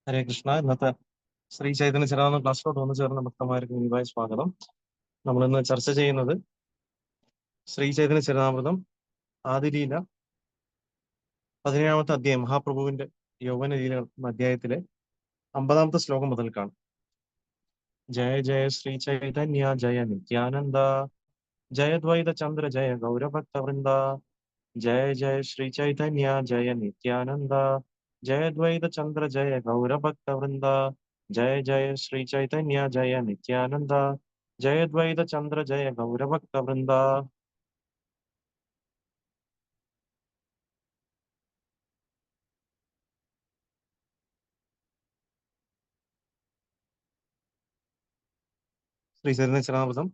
ഹരേ കൃഷ്ണ. ഇന്നത്തെ ശ്രീ ചൈതന്യ ചരിതാമൃതം ക്ലാസ്സിലോട്ട് വന്നു ചേർന്ന ഭക്തന്മാർക്ക് വിനീതമായ സ്വാഗതം. നമ്മൾ ഇന്ന് ചർച്ച ചെയ്യുന്നത് ശ്രീ ചൈതന്യ ചരിതാമൃതം ആദിലീല 17-ാമത്തെ അധ്യായം, മഹാപ്രഭുവിന്റെ യൗവന ലീല അധ്യായത്തിലെ 50-ാമത്തെ ശ്ലോകം മുതൽക്കാണ്. ജയ ജയ ശ്രീ ചൈതന്യ ജയ നിത്യാനന്ദ, ജയ ദ്വൈത ചന്ദ്ര ജയ ഗൗരഭക്ത വൃന്ദ, ജയ ജയ ശ്രീ ചൈതന്യ ജയ നിത്യാനന്ദ, ജയ ദ്വൈത ചന്ദ്ര ജയ ഗൗരഭക്ത വൃന്ദ, ജയ ജയ ശ്രീ ചൈതന്യ ജയ നിത്യാനന്ദ, ജയ ദ്വൈത ചന്ദ്ര ജയ ഗൗരഭക്ത വൃന്ദ. ശ്രീ ചൈതന്യ ചരിതാമൃതം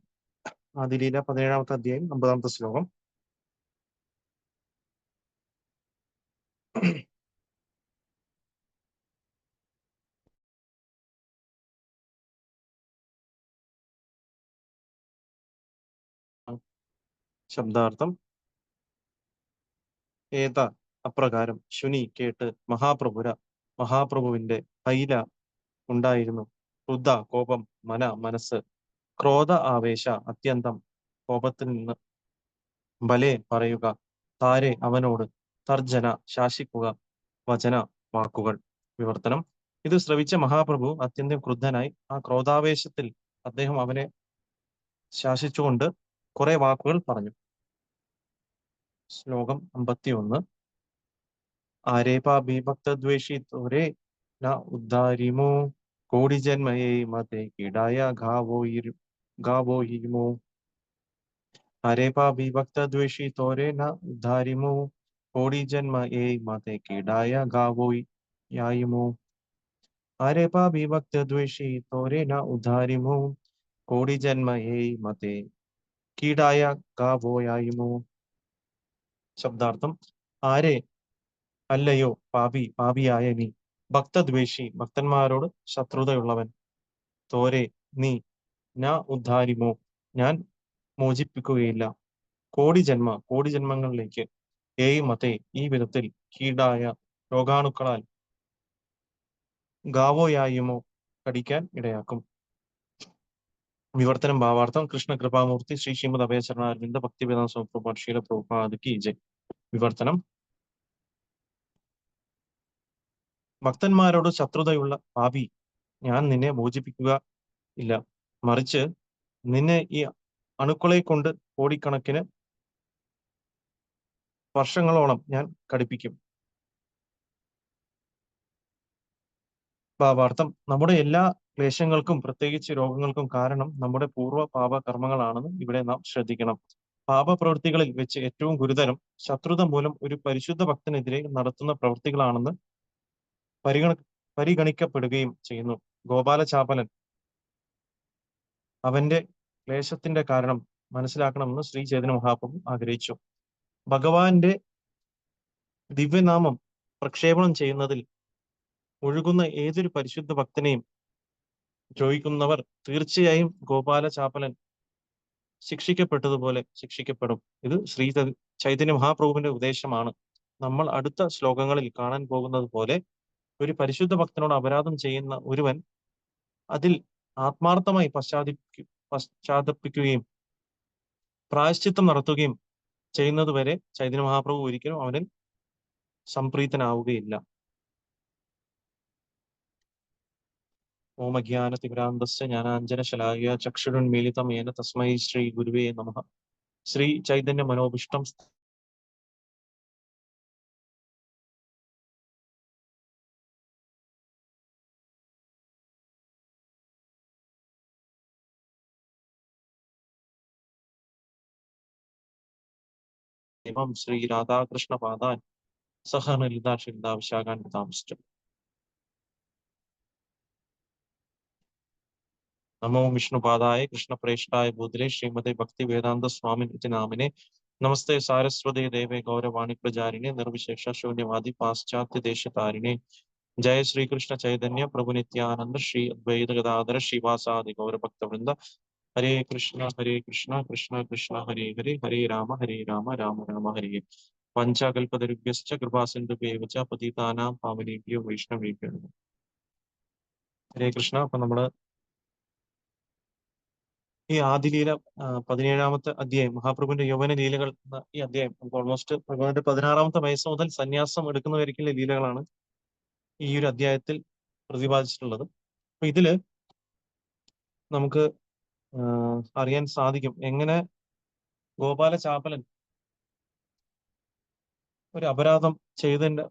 ആദിലീല 17-ാമത്തെ അധ്യായം 50-ാമത്തെ ശ്ലോകം. ശബ്ദാർത്ഥം: ഏത അപ്രകാരം ശുനി കേട്ട് മഹാപ്രഭുവിന്റെ ഹൈല ഉണ്ടായിരുന്നു. ക്രുദ്ധ കോപം, മനസ്സ്, ക്രോധ ആവേശ അത്യന്തം കോപത്തിൽ നിന്ന്, ബലേ പറയുക, താരെ അവനോട്, തർജന ശാസിക്കുക, വചന വാക്കുകൾ. വിവർത്തനം: ഇത് ശ്രവിച്ച മഹാപ്രഭു അത്യന്തം ക്രുദ്ധനായി. ആ ക്രോധാവേശത്തിൽ അദ്ദേഹം അവനെ ശാസിച്ചുകൊണ്ട് കുറെ വാക്കുകൾ പറഞ്ഞു. ശ്ലോകം 51. ആരേ പാപി തോരേ ന ഉദ്ധാരിമോ, കോടി ജന്മയേ മതേ കീടായ ഗാവോഹിമോ. ആരേ പാപി തോരേ ന ഉദ്ധാരിമോ, കോടി ജന്മയേ മതേ കീടായ ഗാവോയായിമോ. ആരേ പാപി തോരേ ന ഉദ്ധാരിമോ, കോടി ജന്മയേ മതേ കീടായ ഗാവോയായിമോ. ശബ്ദാർത്ഥം: ആരെ അല്ലയോ പാപിയായ നീ, ഭക്തന്മാരോട് ശത്രുതയുള്ളവൻ, തോരെ നീ, ന ഉദ്ധാരിമോ ഞാൻ മോചിപ്പിക്കുകയില്ല, കോടി ജന്മങ്ങളിലേക്ക്, മതേ ഈ വിധത്തിൽ, കീടായ രോഗാണുക്കളാൽ, ഗാവോയായുമോ കടിക്കാൻ ഇടയാക്കും. വിവർത്തനം ഭാവാർത്ഥം: കൃഷ്ണ കൃപാമൂർത്തി ശ്രീ ശ്രീമദ് അഭയചരണാരവിന്ദ ഭക്തിവേദാന്ത സ്വാമി പ്രഭുപാദ് ശീല പ്രഭുപാദ് കി ജയ്. വിവർത്തനം: ഭക്തന്മാരോട് ശത്രുതയുള്ള പാപി, ഞാൻ നിന്നെ മോചിപ്പിക്കുക ഇല്ല, മറിച്ച് നിന്നെ ഈ അണുക്കളെ കൊണ്ട് കോടിക്കണക്കിന് വർഷങ്ങളോളം ഞാൻ കടിപ്പിക്കും. ഭാവാർത്ഥം: നമ്മുടെ എല്ലാ ക്ലേശങ്ങൾക്കും പ്രത്യേകിച്ച് രോഗങ്ങൾക്കും കാരണം നമ്മുടെ പൂർവ്വ പാപ കർമ്മങ്ങളാണെന്ന് ഇവിടെ നാം ശ്രദ്ധിക്കണം. പാപപ്രവൃത്തികളിൽ വെച്ച് ഏറ്റവും ഗുരുതരം ശത്രുത മൂലം ഒരു പരിശുദ്ധ ഭക്തനെതിരെ നടത്തുന്ന പ്രവൃത്തികളാണെന്ന് പരിഗണിക്കപ്പെടുകയും ചെയ്യുന്നു. ഗോപാലചാപലൻ അവന്റെ ക്ലേശത്തിന്റെ കാരണം മനസ്സിലാക്കണമെന്ന് ശ്രീ ചൈതന്യ മഹാപ്രഭു ആഗ്രഹിച്ചു. ഭഗവാന്റെ ദിവ്യനാമം പ്രക്ഷേപണം ചെയ്യുന്നതിൽ ഒഴുകുന്ന ഏതൊരു പരിശുദ്ധ ഭക്തനെയും ദ്രോഹിക്കുന്നവർ തീർച്ചയായും ഗോപാലചാപലൻ ശിക്ഷിക്കപ്പെട്ടതുപോലെ ശിക്ഷിക്കപ്പെടും. ഇത് ശ്രീ ചൈതന്യ മഹാപ്രഭുവിന്റെ ഉപദേശമാണ്. നമ്മൾ അടുത്ത ശ്ലോകങ്ങളിൽ കാണാൻ പോകുന്നത് പോലെ ഒരു പരിശുദ്ധ ഭക്തനോട് അപരാധം ചെയ്യുന്ന ഒരുവൻ അതിൽ ആത്മാർത്ഥമായി പശ്ചാത്തപിക്കുകയും പ്രായശ്ചിത്തം നടത്തുകയും ചെയ്യുന്നതുവരെ ചൈതന്യ മഹാപ്രഭു ഒരിക്കലും അവനിൽ സംപ്രീതനാവുകയില്ല. ഓം അജ്ഞാനതിമിരാന്ധസ്യ ജ്ഞാനാഞ്ജനശലാകയാ ചക്ഷുരുന്മീലിതം യേന തസ്മൈ ശ്രീ ഗുരുവേ നമഃ. ശ്രീ ചൈതന്യ മനോഭിഷ്ടം ശ്രീ രാധാകൃഷ്ണ പാദാൻ സഹ ലളിതാ ശ്രീ വിശാഖാൻ താമസിച്ചു. നമോ വിഷ്ണുപാദായ കൃഷ്ണപ്രേഷ്ഠായ ഭൂതലേ ശ്രീമതേ ഭക്തി വേദാന്ത സ്വാമി നാമിനെ. നമസ്തേ സാരസ്വതേ ദേവേ ഗൗരവാണി പ്രചാരിണേ നിർവിശേഷ ശൂന്യവാദി പാശ്ചാത്യ ദേശതാരിണേ. ജയ ശ്രീകൃഷ്ണ ചൈതന്യ പ്രഭു നിത്യാനന്ദ ശ്രീ അദ്വൈത ഗദാധര ശ്രീവാസാദി ഗൗരഭക്തവൃന്ദ. ഹരേ കൃഷ്ണ കൃഷ്ണ കൃഷ്ണ ഹരേ ഹരേ, ഹരേ രാമ രാമ രാമ ഹരേ. പഞ്ചകൽപതരുഭ്യശ്ച കൃപാസിന്ധുഭ്യൈവ ച പതിതാനാം പാവനേഭ്യോ വൈഷ്ണവേഭ്യോ നമഃ. ഹരേ കൃഷ്ണ. അപ്പൊ നമ്മള് ഈ ആദിലീല 17-ാമത്തെ അധ്യായം, മഹാപ്രഭുവിന്റെ യൗവന ലീലകൾ എന്ന ഈ അധ്യായം നമുക്ക് ഓൾമോസ്റ്റ് ഭഗവാന്റെ 16-ാമത്തെ വയസ്സ് മുതൽ സന്യാസം എടുക്കുന്നവരിക്കുള്ള ലീലകളാണ് ഈ ഒരു അധ്യായത്തിൽ പ്രതിപാദിച്ചിട്ടുള്ളത്. അപ്പൊ ഇതില് നമുക്ക് അറിയാൻ സാധിക്കും എങ്ങനെ ഗോപാല ചാപ്പലൻ ഒരു അപരാധം ചെയ്തതിന്റെ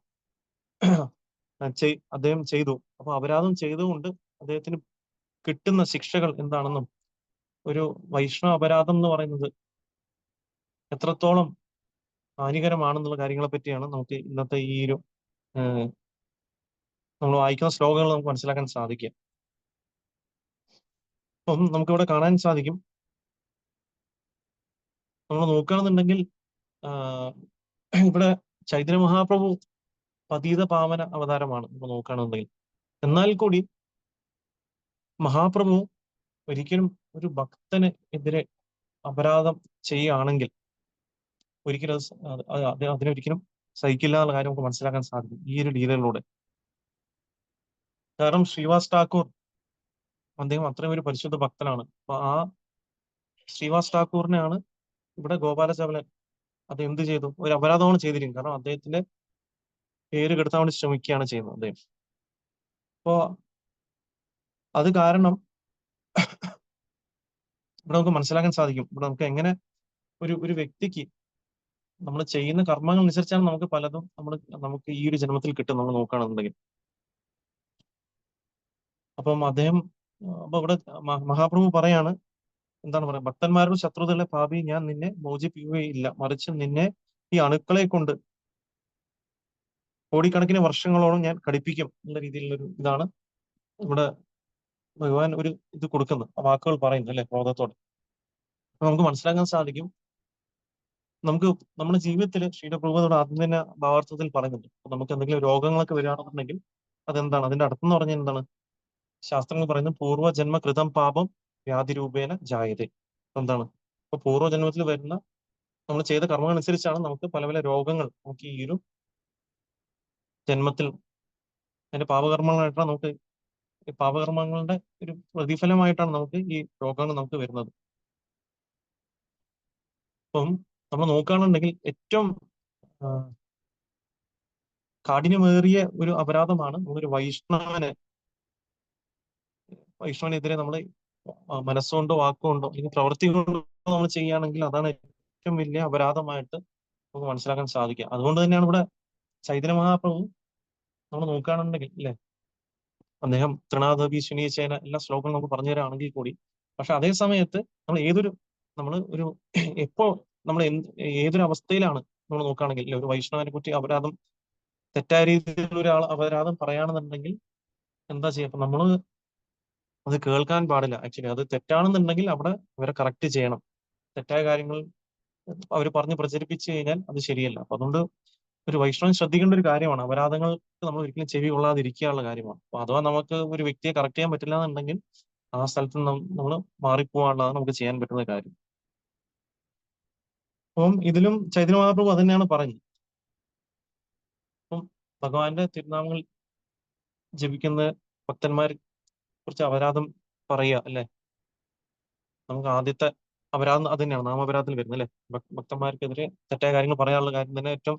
അദ്ദേഹം ചെയ്തു. അപ്പൊ അപരാധം ചെയ്തുകൊണ്ട് അദ്ദേഹത്തിന് കിട്ടുന്ന ശിക്ഷകൾ എന്താണെന്നും, ഒരു വൈഷ്ണവ അപരാധം എന്ന് പറയുന്നത് എത്രത്തോളം ഹാനികരമാണെന്നുള്ള കാര്യങ്ങളെ പറ്റിയാണ് നമുക്ക് ഇന്നത്തെ ഈ ഒരു നമ്മൾ വായിക്കുന്ന ശ്ലോകങ്ങൾ നമുക്ക് മനസ്സിലാക്കാൻ സാധിക്കുക. അപ്പം നമുക്കിവിടെ കാണാൻ സാധിക്കും, നമ്മൾ നോക്കുകയാണെന്നുണ്ടെങ്കിൽ ഇവിടെ ചൈതന്യ മഹാപ്രഭു പതീത പാവന അവതാരമാണ് നമ്മൾ നോക്കുകയാണെന്നുണ്ടെങ്കിൽ. എന്നാൽ കൂടി മഹാപ്രഭു ഒരിക്കലും ഒരു ഭക്തന് എതിരെ അപരാധം ചെയ്യുകയാണെങ്കിൽ ഒരിക്കലും അതിനൊരിക്കലും സഹിക്കില്ല എന്നുള്ള കാര്യം നമുക്ക് മനസ്സിലാക്കാൻ സാധിക്കും ഈ ഒരു ലീലകളിലൂടെ. കാരണം ശ്രീവാസ് ഠാക്കൂർ അദ്ദേഹം അത്രയും ഒരു പരിശുദ്ധ ഭക്തനാണ്. അപ്പൊ ആ ശ്രീവാസ് ഠാക്കൂറിനെയാണ് ഇവിടെ ഗോപാലചാപലൻ അത് എന്ത് ചെയ്തു, ഒരു അപരാധമാണ് ചെയ്തിരിക്കുന്നത്. കാരണം അദ്ദേഹത്തിന്റെ പേര് കെടുത്താൻ വേണ്ടി ശ്രമിക്കുകയാണ് ചെയ്യുന്നത് അദ്ദേഹം. അപ്പോ അത് കാരണം ഇവിടെ നമുക്ക് മനസ്സിലാക്കാൻ സാധിക്കും, ഇവിടെ നമുക്ക് എങ്ങനെ ഒരു വ്യക്തിക്ക് നമ്മൾ ചെയ്യുന്ന കർമ്മങ്ങൾ അനുസരിച്ചാണ് നമുക്ക് പലതും നമുക്ക് ഈ ഒരു ജന്മത്തിൽ കിട്ടും നമ്മൾ നോക്കുകയാണെന്നുണ്ടെങ്കിൽ. അപ്പം അദ്ദേഹം അപ്പൊ ഇവിടെ മഹാപ്രഭു പറയാണ്, എന്താണ് പറയുക, ഭക്തന്മാരുടെ ശത്രുതകളെ പാപി ഞാൻ നിന്നെ മോചിപ്പിക്കുകയില്ല, മറിച്ച് നിന്നെ ഈ അണുക്കളെ കൊണ്ട് കോടിക്കണക്കിന് വർഷങ്ങളോളം ഞാൻ ഘടിപ്പിക്കും എന്നുള്ള രീതിയിലുള്ള ഒരു ഇതാണ് ഇവിടെ ഭഗവാൻ ഒരു ഇത് കൊടുക്കുന്നത്, ആ വാക്കുകൾ പറയുന്നത് അല്ലെ, ക്രോധത്തോടെ. അപ്പൊ നമുക്ക് മനസ്സിലാക്കാൻ സാധിക്കും, നമുക്ക് നമ്മുടെ ജീവിതത്തിൽ ശ്രീലപ്രഭുവിടെ ആദ്യം തന്നെ ഭാവാർത്ഥത്തിൽ പറയുന്നുണ്ട്, അപ്പൊ നമുക്ക് എന്തെങ്കിലും രോഗങ്ങളൊക്കെ വരികയാണെന്നുണ്ടെങ്കിൽ അതെന്താണ് അതിന്റെ അർത്ഥം എന്ന് പറഞ്ഞാൽ എന്താണ്, ശാസ്ത്രങ്ങൾ പറയുന്നത് പൂർവ്വജന്മ കൃതം പാപം വ്യാധി രൂപേണ ജായതേ. എന്താണ്, ഇപ്പൊ പൂർവ്വജന്മത്തിൽ വരുന്ന നമ്മൾ ചെയ്ത കർമ്മങ്ങൾ അനുസരിച്ചാണ് നമുക്ക് പല പല രോഗങ്ങൾ നമുക്ക് ഈ ഒരു ജന്മത്തിൽ, അതിന്റെ പാപകർമ്മങ്ങളായിട്ടാണ് നമുക്ക്, ഈ പാപകർമ്മങ്ങളുടെ ഒരു പ്രതിഫലമായിട്ടാണ് നമുക്ക് ഈ രോഗങ്ങൾ നമുക്ക് വരുന്നത്. അപ്പം നമ്മൾ നോക്കുകയാണെന്നുണ്ടെങ്കിൽ ഏറ്റവും കാഠിന്യമേറിയ ഒരു അപരാധമാണ് നമ്മളൊരു വൈഷ്ണവനെതിരെ നമ്മൾ മനസ്സുകൊണ്ടോ വാക്കുകൊണ്ടോ അല്ലെങ്കിൽ പ്രവൃത്തി കൊണ്ടോ നമ്മൾ ചെയ്യുകയാണെങ്കിൽ അതാണ് ഏറ്റവും വലിയ അപരാധമായിട്ട് നമുക്ക് മനസ്സിലാക്കാൻ സാധിക്കുക. അതുകൊണ്ട് തന്നെയാണ് ഇവിടെ ചൈതന്യ മഹാപ്രഭു നമ്മൾ നോക്കുകയാണെന്നുണ്ടെങ്കിൽ അല്ലെ, അദ്ദേഹം തൃണാദപി ശുനീചേന എല്ലാ ശ്ലോകങ്ങളും നമുക്ക് പറഞ്ഞു തരാണെങ്കിൽ കൂടി, പക്ഷെ അതേ സമയത്ത് നമ്മൾ ഒരു എപ്പോ നമ്മൾ ഏതൊരു അവസ്ഥയിലാണ് നമ്മൾ നോക്കുകയാണെങ്കിൽ ഒരു വൈഷ്ണവനെ കുറിച്ച് അപരാധം, തെറ്റായ രീതിയിൽ ഒരാൾ അപരാധം പറയുകയാണെന്നുണ്ടെങ്കിൽ എന്താ ചെയ്യുക, അപ്പൊ നമ്മൾ അത് കേൾക്കാൻ പാടില്ല. ആക്ച്വലി അത് തെറ്റാണെന്നുണ്ടെങ്കിൽ അവിടെ അവരെ കറക്റ്റ് ചെയ്യണം. തെറ്റായ കാര്യങ്ങൾ അവർ പറഞ്ഞ് പ്രചരിപ്പിച്ചു കഴിഞ്ഞാൽ അത് ശരിയല്ല. അപ്പൊ അതുകൊണ്ട് ഒരു വൈഷ്ണവൻ ശ്രദ്ധിക്കേണ്ട ഒരു കാര്യമാണ്, അപരാധങ്ങൾക്ക് നമ്മൾ ഒരിക്കലും ചെവി കൊള്ളാതിരിക്കാനുള്ള കാര്യമാണ്. അപ്പൊ അഥവാ നമുക്ക് ഒരു വ്യക്തിയെ കറക്റ്റ് ചെയ്യാൻ പറ്റില്ല എന്നുണ്ടെങ്കിൽ ആ സ്ഥലത്ത് നമ്മൾ മാറിപ്പോവാനുള്ളതാണ് നമുക്ക് ചെയ്യാൻ പറ്റുന്ന കാര്യം. അപ്പം ഇതിലും ചൈതന്യ മഹാപ്രഭു അത് തന്നെയാണ് പറഞ്ഞത്. അപ്പം ഭഗവാന്റെ തിരുനാമങ്ങൾ ജപിക്കുന്ന ഭക്തന്മാരെ കുറിച്ച് അപരാധം പറയുക അല്ലെ, നമുക്ക് ആദ്യത്തെ അപരാധം അത് തന്നെയാണ്, നാമപരാധത്തിൽ വരുന്നത് അല്ലെ. ഭക്തന്മാർക്കെതിരെ തെറ്റായ കാര്യങ്ങൾ പറയാനുള്ള കാര്യം തന്നെ ഏറ്റവും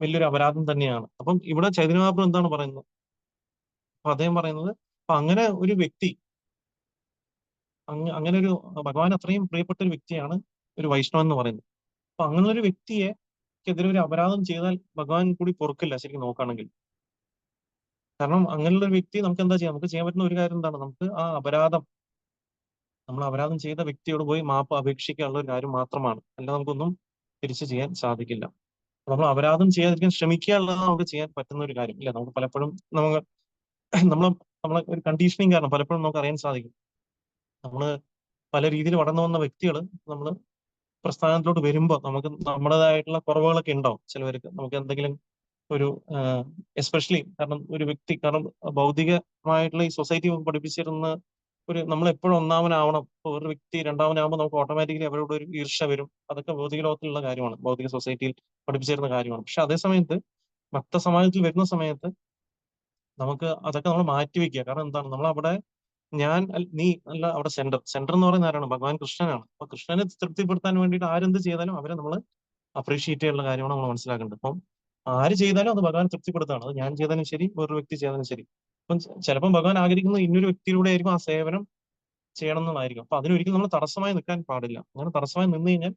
വലിയൊരു അപരാധം തന്നെയാണ്. അപ്പം ഇവിടെ ചൈതന്യ മഹാപ്രഭു എന്താണ് പറയുന്നത്, അപ്പൊ അദ്ദേഹം പറയുന്നത്, അപ്പൊ അങ്ങനെ ഒരു വ്യക്തി, അങ്ങനെ ഒരു ഭഗവാൻ അത്രയും പ്രിയപ്പെട്ട ഒരു വ്യക്തിയാണ് ഒരു വൈഷ്ണവൻ എന്ന് പറയുന്നത്. അപ്പൊ അങ്ങനെ ഒരു വ്യക്തിയെതിരെ ഒരു അപരാധം ചെയ്താൽ ഭഗവാൻ കൂടി പൊറുക്കില്ല ശരിക്കും നോക്കുകയാണെങ്കിൽ. കാരണം അങ്ങനെയുള്ള ഒരു വ്യക്തി നമുക്ക് എന്താ ചെയ്യാം, നമുക്ക് ചെയ്യാൻ പറ്റുന്ന ഒരു കാര്യം എന്താണ്, നമുക്ക് ആ നമ്മൾ അപരാധം ചെയ്ത വ്യക്തിയോട് പോയി മാപ്പ് അപേക്ഷിക്കാനുള്ള ഒരു കാര്യം മാത്രമാണ്, അല്ലാതെ നമുക്കൊന്നും തിരിച്ചു ചെയ്യാൻ സാധിക്കില്ല. നമ്മൾ അപരാധം ചെയ്യാതിരിക്കാൻ ശ്രമിക്കുക എന്നുള്ളത് നമുക്ക് ചെയ്യാൻ പറ്റുന്ന ഒരു കാര്യം ഇല്ല. നമുക്ക് പലപ്പോഴും നമ്മൾ നമ്മൾ നമ്മളെ ഒരു കണ്ടീഷനിങ് കാരണം പലപ്പോഴും നമുക്ക് അറിയാൻ സാധിക്കും, നമ്മള് പല രീതിയിൽ വളർന്നു വന്ന വ്യക്തികൾ നമ്മൾ പ്രസ്ഥാനത്തിലോട്ട് വരുമ്പോൾ നമുക്ക് നമ്മുടേതായിട്ടുള്ള കുറവുകളൊക്കെ ഉണ്ടാവും ചിലവർക്ക്. നമുക്ക് എന്തെങ്കിലും ഒരു എസ്പെഷ്യലി കാരണം ഒരു വ്യക്തി, കാരണം ഭൗതികമായിട്ടുള്ള ഈ സൊസൈറ്റി പഠിപ്പിച്ചിരുന്ന ഒരു നമ്മൾ എപ്പോഴും ഒന്നാമനാവണം, ഇപ്പൊ ഒരു വ്യക്തി രണ്ടാമനാകുമ്പോൾ നമുക്ക് ഓട്ടോമാറ്റിക്കലി അവരോട് ഒരു ഈർഷ്യ വരും. അതൊക്കെ ഭൗതിക ലോകത്തിലുള്ള കാര്യമാണ്, ഭൗതിക സൊസൈറ്റിയിൽ പഠിപ്പിച്ചിരുന്ന കാര്യമാണ്. പക്ഷെ അതേ സമയത്ത് ഭക്ത സമാജത്തിൽ വരുന്ന സമയത്ത് നമുക്ക് അതൊക്കെ നമ്മൾ മാറ്റി വെക്കുക. കാരണം എന്താണ്, നമ്മൾ അവിടെ നീ അല്ല അവിടെ സെന്റർ. സെന്റർ എന്ന് പറയുന്ന ആരാണ്? ഭഗവാൻ കൃഷ്ണനാണ്. അപ്പൊ കൃഷ്ണനെ തൃപ്തിപ്പെടുത്താൻ വേണ്ടിയിട്ട് ആരെന്ത് ചെയ്താലും അവരെ നമ്മൾ അപ്രീഷിയേറ്റ് ചെയ്യാനുള്ള കാര്യമാണ് നമ്മൾ മനസ്സിലാക്കേണ്ടത്. അപ്പം ആര് ചെയ്താലും അത് ഭഗവാൻ തൃപ്തിപ്പെടുത്താണ്. അത് ഞാൻ ചെയ്താലും ശരി, വേറൊരു വ്യക്തി ചെയ്താലും ശരി. അപ്പം ചിലപ്പം ഭഗവാൻ ആഗ്രഹിക്കുന്നത് ഇന്നൊരു വ്യക്തിയിലൂടെ ആയിരിക്കും ആ സേവനം ചെയ്യണം എന്നതായിരിക്കും. അപ്പൊ അതിനൊരിക്കലും നമ്മൾ തടസ്സമായി നിൽക്കാൻ പാടില്ല. അങ്ങനെ തടസ്സമായി നിന്ന് കഴിഞ്ഞാൽ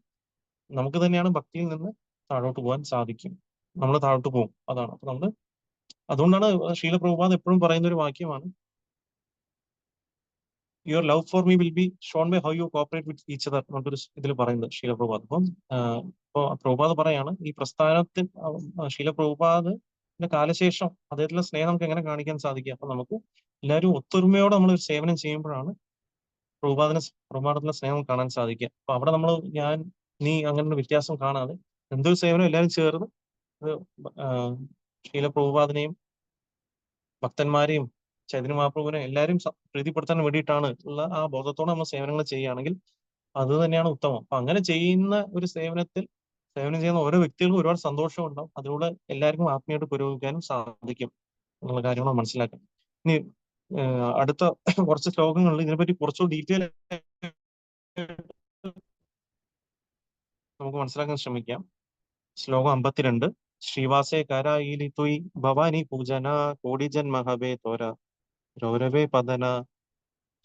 നമുക്ക് തന്നെയാണ് ഭക്തിയിൽ നിന്ന് താഴോട്ട് പോകാൻ സാധിക്കും. നമ്മൾ താഴോട്ട് പോകും. അതാണ്. അപ്പൊ നമ്മൾ അതുകൊണ്ടാണ് ശീല പ്രഭുപാദ് എപ്പോഴും പറയുന്ന ഒരു വാക്യമാണ്, your love for me will be shown by how you cooperate with each other എന്നൊരു ഇതിൽ പറയുന്നത് ശീല പ്രഭുപാദ്. അപ്പം ഇപ്പൊ പ്രഭുപാദ് പറയാണ്, ഈ പ്രസ്ഥാനത്തിൽ ശീല പ്രഭുപാദിന്റെ കാലശേഷം അദ്ദേഹത്തിലുള്ള സ്നേഹം നമുക്ക് എങ്ങനെ കാണിക്കാൻ സാധിക്കുക? അപ്പൊ നമുക്ക് എല്ലാവരും ഒത്തൊരുമയോടെ നമ്മൾ ഒരു സേവനം ചെയ്യുമ്പോഴാണ് പ്രഭുപാദത്തിലുള്ള സ്നേഹം കാണാൻ സാധിക്കുക. അപ്പൊ അവിടെ നമ്മൾ ഞാൻ നീ അങ്ങനെ ഒരു വ്യത്യാസം കാണാതെ എന്തൊരു സേവനം എല്ലാവരും ചേർന്ന് അത് ശീല പ്രഭുപാദിനെയും ഭക്തന്മാരെയും ചൈതന്യ മഹാപ്രഭുവിനെ എല്ലാവരും പ്രീതിപ്പെടുത്താൻ വേണ്ടിയിട്ടാണ് ഉള്ള ആ ബോധത്തോടെ നമ്മൾ സേവനങ്ങൾ ചെയ്യുകയാണെങ്കിൽ അത് തന്നെയാണ് ഉത്തമം. അപ്പൊ അങ്ങനെ ചെയ്യുന്ന ഒരു സേവനം ചെയ്യുന്ന ഓരോ വ്യക്തികൾക്കും ഒരുപാട് സന്തോഷം ഉണ്ടാവും. അതിലൂടെ എല്ലാവർക്കും ആത്മീയമായിട്ട് പുരോഗമിക്കാനും സാധിക്കും എന്നുള്ള കാര്യങ്ങൾ മനസ്സിലാക്കാം. ഇനി അടുത്ത കുറച്ച് ശ്ലോകങ്ങളിൽ ഇതിനെപ്പറ്റി കുറച്ചുകൂടി ഡീറ്റെയിൽ നമുക്ക് മനസ്സിലാക്കാൻ ശ്രമിക്കാം. ശ്ലോകം 52. ശ്രീവാസേ കരായിലി തുയ് ഭവാനി പൂജന കോടി ജന്മഹവേ തോര രൗരവേ പതന.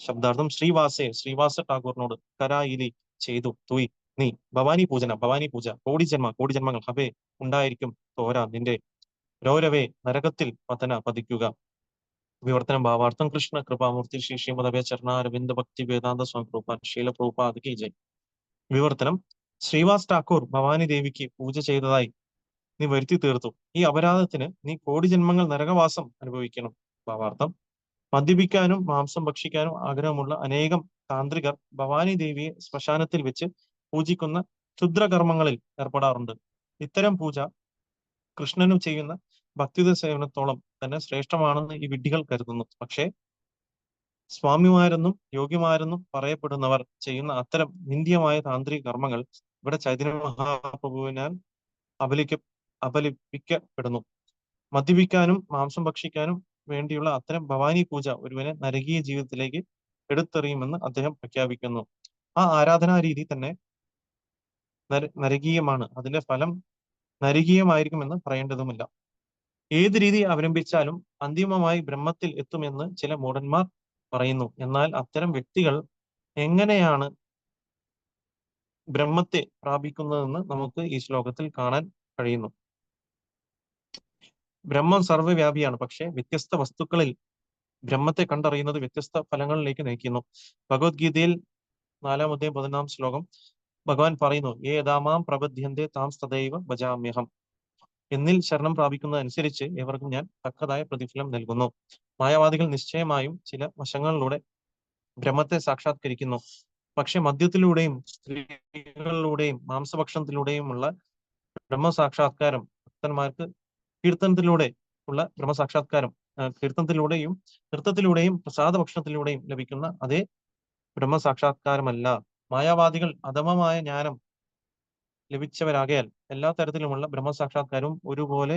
ശബ്ദാർത്ഥം, ശ്രീവാസ ടാഗോറിനോട് കരായിലി ചെയ്തു തുയ് നീ ഭവാനി പൂജ കോടി ജന്മങ്ങൾ ഹവേ ഉണ്ടായിരിക്കും തോര നിന്റെ രൗരവേ നരകത്തിൽ പതിക്കുക. വിവർത്തനം ഭാവാർത്ഥം, കൃഷ്ണ കൃപാമൂർത്തി ശ്രീ ശ്രീമദവേ ചരണാരവിന്ദ ഭക്തി വേദാന്ത സ്വാമി പ്രഭുപാദ് ശീല പ്രഭുപാദ് കി ജയ്. വിവർത്തനം, ശ്രീവാസ് ഠാക്കൂർ ഭവാനി ദേവിക്ക് പൂജ ചെയ്തതായി നീ വരുത്തി തീർത്തു. ഈ അപരാധത്തിന് നീ കോടി ജന്മങ്ങൾ നരകവാസം അനുഭവിക്കണം. ഭാവാർത്ഥം, മദ്യപിക്കാനും മാംസം ഭക്ഷിക്കാനും ആഗ്രഹമുള്ള അനേകം താന്ത്രികർ ഭവാനി ദേവിയെ ശ്മശാനത്തിൽ വെച്ച് പൂജിക്കുന്ന ക്ഷുദ്രകർമ്മങ്ങളിൽ ഏർപ്പെടാറുണ്ട്. ഇത്തരം പൂജ കൃഷ്ണനും ചെയ്യുന്ന ഭക്തിയുത സേവനത്തോളം തന്നെ ശ്രേഷ്ഠമാണെന്ന് ഈ വിഡ്ഢികൾ കരുതുന്നു. പക്ഷേ സ്വാമിമാരെന്നും യോഗ്യമാരെന്നും പറയപ്പെടുന്നവർ ചെയ്യുന്ന അത്തരം നിന്ദ്യമായ താന്ത്രിക കർമ്മങ്ങൾ ഇവിടെ ചൈതന്യ മഹാപ്രഭുവിനാൽ അപലപിക്കപ്പെടുന്നു. മദ്യപിക്കാനും മാംസം ഭക്ഷിക്കാനും വേണ്ടിയുള്ള അത്തരം ഭവാനി പൂജ ഒരുവനെ നരകീയ ജീവിതത്തിലേക്ക് എടുത്തെറിയുമെന്ന് അദ്ദേഹം പ്രഖ്യാപിക്കുന്നു. ആ ആരാധനാ രീതി തന്നെ നരകീയമാണ്. അതിന്റെ ഫലം നരകീയമായിരിക്കുമെന്ന് പറയേണ്ടതുമില്ല. ഏത് രീതി അവലംബിച്ചാലും അന്തിമമായി ബ്രഹ്മത്തിൽ എത്തുമെന്ന് ചില മൂഢന്മാർ പറയുന്നു. എന്നാൽ അത്തരം വ്യക്തികൾ എങ്ങനെയാണ് ബ്രഹ്മത്തെ പ്രാപിക്കുന്നതെന്ന് നമുക്ക് ഈ ശ്ലോകത്തിൽ കാണാൻ കഴിയുന്നു. ബ്രഹ്മം സർവ്വവ്യാപിയാണ്. പക്ഷെ വ്യത്യസ്ത വസ്തുക്കളിൽ ബ്രഹ്മത്തെ കണ്ടറിയുന്നത് വ്യത്യസ്ത ഫലങ്ങളിലേക്ക് നയിക്കുന്നു. ഭഗവത്ഗീതയിൽ 4-ാം അധ്യായം 11-ാം ശ്ലോകം ഭഗവാൻ പറയുന്നു, ഏതാമാം പ്രബദ്ധ്യന്തേ താം തദൈവ ഭജാമ്യഹം. എന്നിൽ ശരണം പ്രാപിക്കുന്നതനുസരിച്ച് ഏവർക്കും ഞാൻ തക്കതായ പ്രതിഫലം നൽകുന്നു. മായാവാദികൾ നിശ്ചയമായും ചില വശങ്ങളിലൂടെ ബ്രഹ്മത്തെ സാക്ഷാത്കരിക്കുന്നു. പക്ഷെ മദ്യത്തിലൂടെയും സ്ത്രീകളിലൂടെയും മാംസഭക്ഷണത്തിലൂടെയുമുള്ള ബ്രഹ്മസാക്ഷാത്കാരം ഭക്തന്മാർക്ക് കീർത്തനത്തിലൂടെ ഉള്ള ബ്രഹ്മസാക്ഷാത്കാരം കീർത്തനത്തിലൂടെയും നൃത്തത്തിലൂടെയും പ്രസാദ ഭക്ഷണത്തിലൂടെയും ലഭിക്കുന്ന അതേ ബ്രഹ്മസാക്ഷാത്കാരമല്ല. മായാവാദികൾ അധമമായ ജ്ഞാനം ലഭിച്ചവരാകയാൽ എല്ലാ തരത്തിലുമുള്ള ബ്രഹ്മസാക്ഷാത്കാരവും ഒരുപോലെ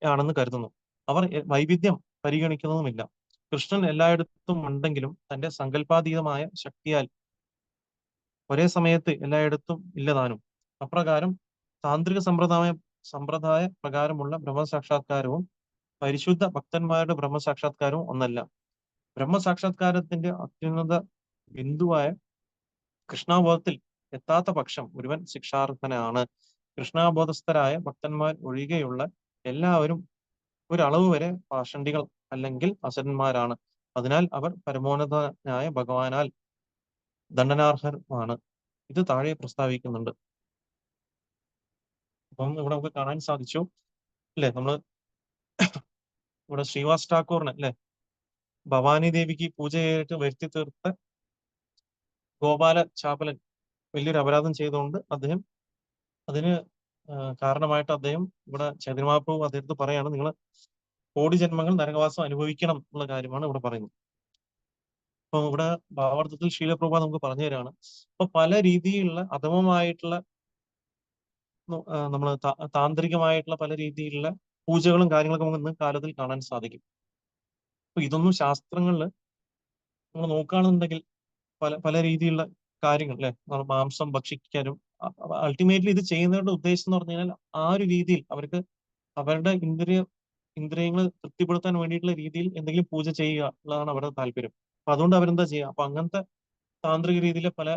ആണെന്ന് കരുതുന്നു. അവർ വൈവിധ്യം പരിഗണിക്കുന്നതുമില്ല. കൃഷ്ണൻ എല്ലായിടത്തും ഉണ്ടെങ്കിലും തന്റെ സങ്കല്പാതീതമായ ശക്തിയാൽ ഒരേ സമയത്ത് എല്ലായിടത്തും ഇല്ലതാനും. അപ്രകാരം താന്ത്രിക സമ്പ്രദായ പ്രകാരമുള്ള ബ്രഹ്മസാക്ഷാത്കാരവും പരിശുദ്ധ ഭക്തന്മാരുടെ ബ്രഹ്മസാക്ഷാത്കാരവും ഒന്നല്ല. ബ്രഹ്മസാക്ഷാത്കാരത്തിന്റെ അത്യുന്നത ബിന്ദുവായ കൃഷ്ണാബോധത്തിൽ എത്താത്ത പക്ഷം ഒരുവൻ ശിക്ഷാർഹനാണ്. കൃഷ്ണാബോധസ്ഥരായ ഭക്തന്മാർ ഒഴികെയുള്ള എല്ലാവരും ഒരളവ് വരെ പാഷണ്ഡികൾ അല്ലെങ്കിൽ അസുരന്മാരാണ്. അതിനാൽ അവർ പരമോന്നതനായ ഭഗവാനാൽ ദണ്ഡനാർഹമാണ്. ഇത് താഴെ പ്രസ്താവിക്കുന്നുണ്ട്. അപ്പം ഇവിടെ നമുക്ക് കാണാൻ സാധിച്ചു അല്ലെ, നമ്മള് ഇവിടെ ശ്രീവാസ് ഠാക്കൂറിന് അല്ലെ ഭവാനി ദേവിക്ക് പൂജയായിട്ട് വരുത്തി തീർത്ത ഗോപാല ചാപ്പലൻ വലിയൊരു അപരാധം ചെയ്തുകൊണ്ട് അദ്ദേഹം അതിന് കാരണമായിട്ട് അദ്ദേഹം ഇവിടെ ചൈതന്യ മഹാപ്രഭു അദ്ദേഹത്തെ പറയാണ്, നിങ്ങൾ കോടി ജന്മങ്ങൾ നരകവാസം അനുഭവിക്കണം എന്നുള്ള കാര്യമാണ് ഇവിടെ പറയുന്നത്. അപ്പൊ ഇവിടെ ഭാവാർത്ഥത്തിൽ ശീലപ്രഭ നമുക്ക് പറഞ്ഞു തരാണ്. അപ്പൊ പല രീതിയിലുള്ള അധമമായിട്ടുള്ള നമ്മൾ താന്ത്രികമായിട്ടുള്ള പല രീതിയിലുള്ള പൂജകളും കാര്യങ്ങളൊക്കെ നമുക്ക് ഇന്ന് കാലത്തിൽ കാണാൻ സാധിക്കും. അപ്പൊ ഇതൊന്നും ശാസ്ത്രങ്ങളിൽ നമ്മൾ നോക്കുകയാണെന്നുണ്ടെങ്കിൽ പല പല രീതിയിലുള്ള കാര്യങ്ങൾ അല്ലെ, നമ്മൾ മാംസം ഭക്ഷിക്കാനും അൾട്ടിമേറ്റ്ലി ഇത് ചെയ്യുന്നവരുടെ ഉദ്ദേശം എന്ന് പറഞ്ഞു കഴിഞ്ഞാൽ ആ ഒരു രീതിയിൽ അവർക്ക് അവരുടെ ഇന്ദ്രിയങ്ങൾ തൃപ്തിപ്പെടുത്താൻ വേണ്ടിയിട്ടുള്ള രീതിയിൽ എന്തെങ്കിലും പൂജ ചെയ്യുക എന്നുള്ളതാണ് അവരുടെ താല്പര്യം. അപ്പൊ അതുകൊണ്ട് അവരെന്താ ചെയ്യുക, അപ്പൊ അങ്ങനത്തെ താന്ത്രിക രീതിയിലെ പല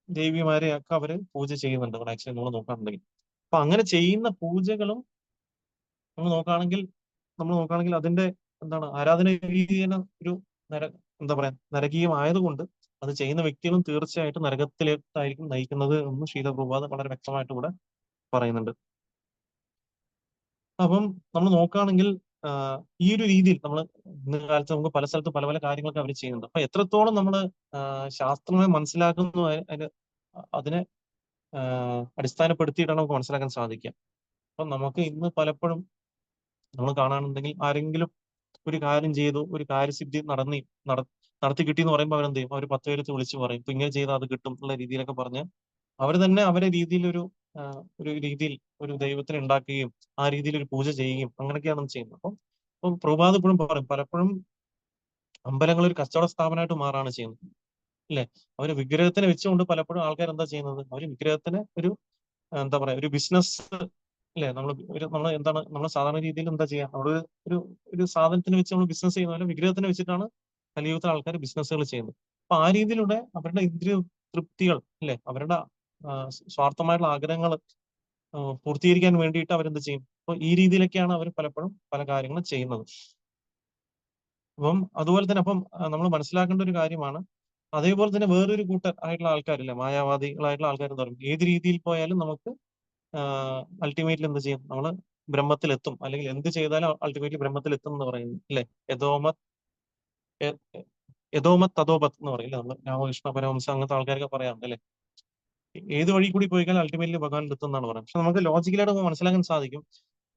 ദേവിമാരെയൊക്കെ അവര് പൂജ ചെയ്യുന്നുണ്ട് ഇവിടെ ആക്ച്വലി നമ്മൾ നോക്കുകയാണെന്നുണ്ടെങ്കിൽ. അപ്പൊ അങ്ങനെ ചെയ്യുന്ന പൂജകളും നമ്മൾ നോക്കുകയാണെങ്കിൽ അതിന്റെ എന്താണ് ആരാധന രീതി തന്നെ ഒരു നര എന്താ പറയാ നരകീയമായതുകൊണ്ട് അത് ചെയ്യുന്ന വ്യക്തികളും തീർച്ചയായിട്ടും നരകത്തിലേക്കായിരിക്കും നയിക്കുന്നത് എന്ന് ശീല പ്രഭുപാദ് വളരെ വ്യക്തമായിട്ട് ഇവിടെ പറയുന്നുണ്ട്. അപ്പം നമ്മൾ നോക്കുകയാണെങ്കിൽ ഈ ഒരു രീതിയിൽ നമ്മൾ ഇന്ന കാലത്ത് നമുക്ക് പല സ്ഥലത്തും പല പല കാര്യങ്ങളൊക്കെ അവർ ചെയ്യുന്നുണ്ട്. അപ്പൊ എത്രത്തോളം നമ്മൾ ശാസ്ത്രങ്ങളെ മനസ്സിലാക്കുന്നു, അതിനെ അടിസ്ഥാനപ്പെടുത്തിയിട്ടാണ് നമുക്ക് മനസ്സിലാക്കാൻ സാധിക്കുക. അപ്പൊ നമുക്ക് ഇന്ന് പലപ്പോഴും നമ്മൾ കാണാനുണ്ടെങ്കിൽ ആരെങ്കിലും ഒരു കാര്യം ചെയ്തു, ഒരു കാര്യസിദ്ധി നടത്തി കിട്ടി എന്ന് പറയുമ്പോൾ അവരെന്ത് ചെയ്യും, അവർ 10 പേരത്ത് വിളിച്ചു പറയും, ഇപ്പൊ ഇങ്ങനെ ചെയ്താൽ അത് കിട്ടും എന്നുള്ള രീതിയിലൊക്കെ പറഞ്ഞ് അവർ തന്നെ അവരെ രീതിയിൽ ഒരു രീതിയിൽ ഒരു ദൈവത്തിനെ ഉണ്ടാക്കുകയും ആ രീതിയിൽ ഒരു പൂജ ചെയ്യുകയും അങ്ങനെയൊക്കെയാണ് ചെയ്യുന്നത്. അപ്പം പ്രഭുപാദ് ഇപ്പോഴും പറയും, പലപ്പോഴും അമ്പലങ്ങൾ ഒരു കച്ചവട സ്ഥാപനമായിട്ട് മാറാണ് ചെയ്യുന്നത് അല്ലെ. അവര് വിഗ്രഹത്തിനെ വെച്ചുകൊണ്ട് പലപ്പോഴും ആൾക്കാർ എന്താ ചെയ്യുന്നത്, അവര് വിഗ്രഹത്തിന് ഒരു എന്താ പറയാ ഒരു ബിസിനസ് അല്ലെ. നമ്മൾ എന്താണ് നമ്മൾ സാധാരണ രീതിയിൽ എന്താ ചെയ്യാ, നമ്മൾ ഒരു ഒരു സാധനത്തിന് വെച്ച് നമ്മൾ ബിസിനസ് ചെയ്യുന്ന പോലെ വിഗ്രഹത്തിനെ വെച്ചിട്ടാണ് കലിയുഗത്തിലെ ആൾക്കാർ ബിസിനസ്സുകൾ ചെയ്യുന്നത്. അപ്പൊ ആ രീതിയിലൂടെ അവരുടെ ഇന്ദ്രിയ തൃപ്തികൾ അല്ലെ, അവരുടെ സ്വാർത്ഥമായിട്ടുള്ള ആഗ്രഹങ്ങൾ പൂർത്തീകരിക്കാൻ വേണ്ടിയിട്ട് അവരെന്ത് ചെയ്യും. അപ്പൊ ഈ രീതിയിലൊക്കെയാണ് അവർ പലപ്പോഴും പല കാര്യങ്ങളും ചെയ്യുന്നത്. അപ്പം അതുപോലെ തന്നെ അപ്പം നമ്മൾ മനസ്സിലാക്കേണ്ട ഒരു കാര്യമാണ്, അതേപോലെ തന്നെ വേറൊരു കൂട്ടർ ആയിട്ടുള്ള ആൾക്കാരില്ലേ, മായാവാദികളായിട്ടുള്ള ആൾക്കാർ എന്ന് പറയും, ഏത് രീതിയിൽ പോയാലും നമുക്ക് അൾട്ടിമേറ്റ്ലി എന്ത് ചെയ്യും, നമ്മൾ ബ്രഹ്മത്തിലെത്തും, അല്ലെങ്കിൽ എന്ത് ചെയ്താലും അൾട്ടിമേറ്റ്ലി ബ്രഹ്മത്തിലെത്തും എന്ന് പറയുന്നു അല്ലെ. യഥോമത് എ- യഥോമത് തഥോപത് എന്ന് പറയില്ല, നമ്മൾ രാമകൃഷ്ണ പരമഹംസ അങ്ങനത്തെ ആൾക്കാരൊക്കെ പറയാറുണ്ട് അല്ലെ. ഏത് വഴി കൂടി പോയി കഴിഞ്ഞാൽ അൾട്ടിമേറ്റ്ലി ഭഗവാൻ എത്തും എന്നാണ് പറയുന്നത്. പക്ഷെ നമുക്ക് ലോജിക്കലായിട്ട് നമുക്ക് മനസ്സിലാക്കാൻ സാധിക്കും,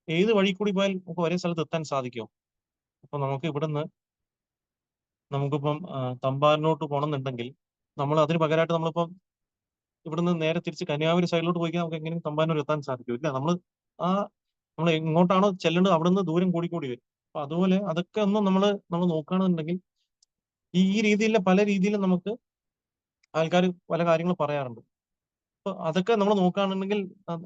ഏത് വഴി കൂടി പോയാൽ നമുക്ക് ഒരേ സ്ഥലത്ത് എത്താൻ സാധിക്കുമോ. അപ്പൊ നമുക്കിപ്പം തമ്പാനൂട്ട് പോകണമെന്നുണ്ടെങ്കിൽ നമ്മൾ അതിന് പകരമായിട്ട് നമ്മളിപ്പം ഇവിടുന്ന് നേരെ തിരിച്ച് കന്യാകുമാരി സൈഡിലോട്ട് പോയി കഴിഞ്ഞാൽ നമുക്ക് എങ്ങനെയും തമ്പാനൂർ എത്താൻ സാധിക്കും ഇല്ല. ആ നമ്മൾ എങ്ങോട്ടാണോ ചെല്ലേണ്ടത് അവിടെ നിന്ന് ദൂരം കൂടി വരും. അപ്പൊ അതുപോലെ അതൊക്കെ ഒന്നും നമ്മൾ നോക്കുകയാണെന്നുണ്ടെങ്കിൽ ഈ രീതിയിലെ പല രീതിയിലും നമുക്ക് ആൾക്കാർ പല കാര്യങ്ങൾ പറയാറുണ്ട്. അപ്പൊ അതൊക്കെ നമ്മൾ നോക്കുകയാണെന്നുണ്ടെങ്കിൽ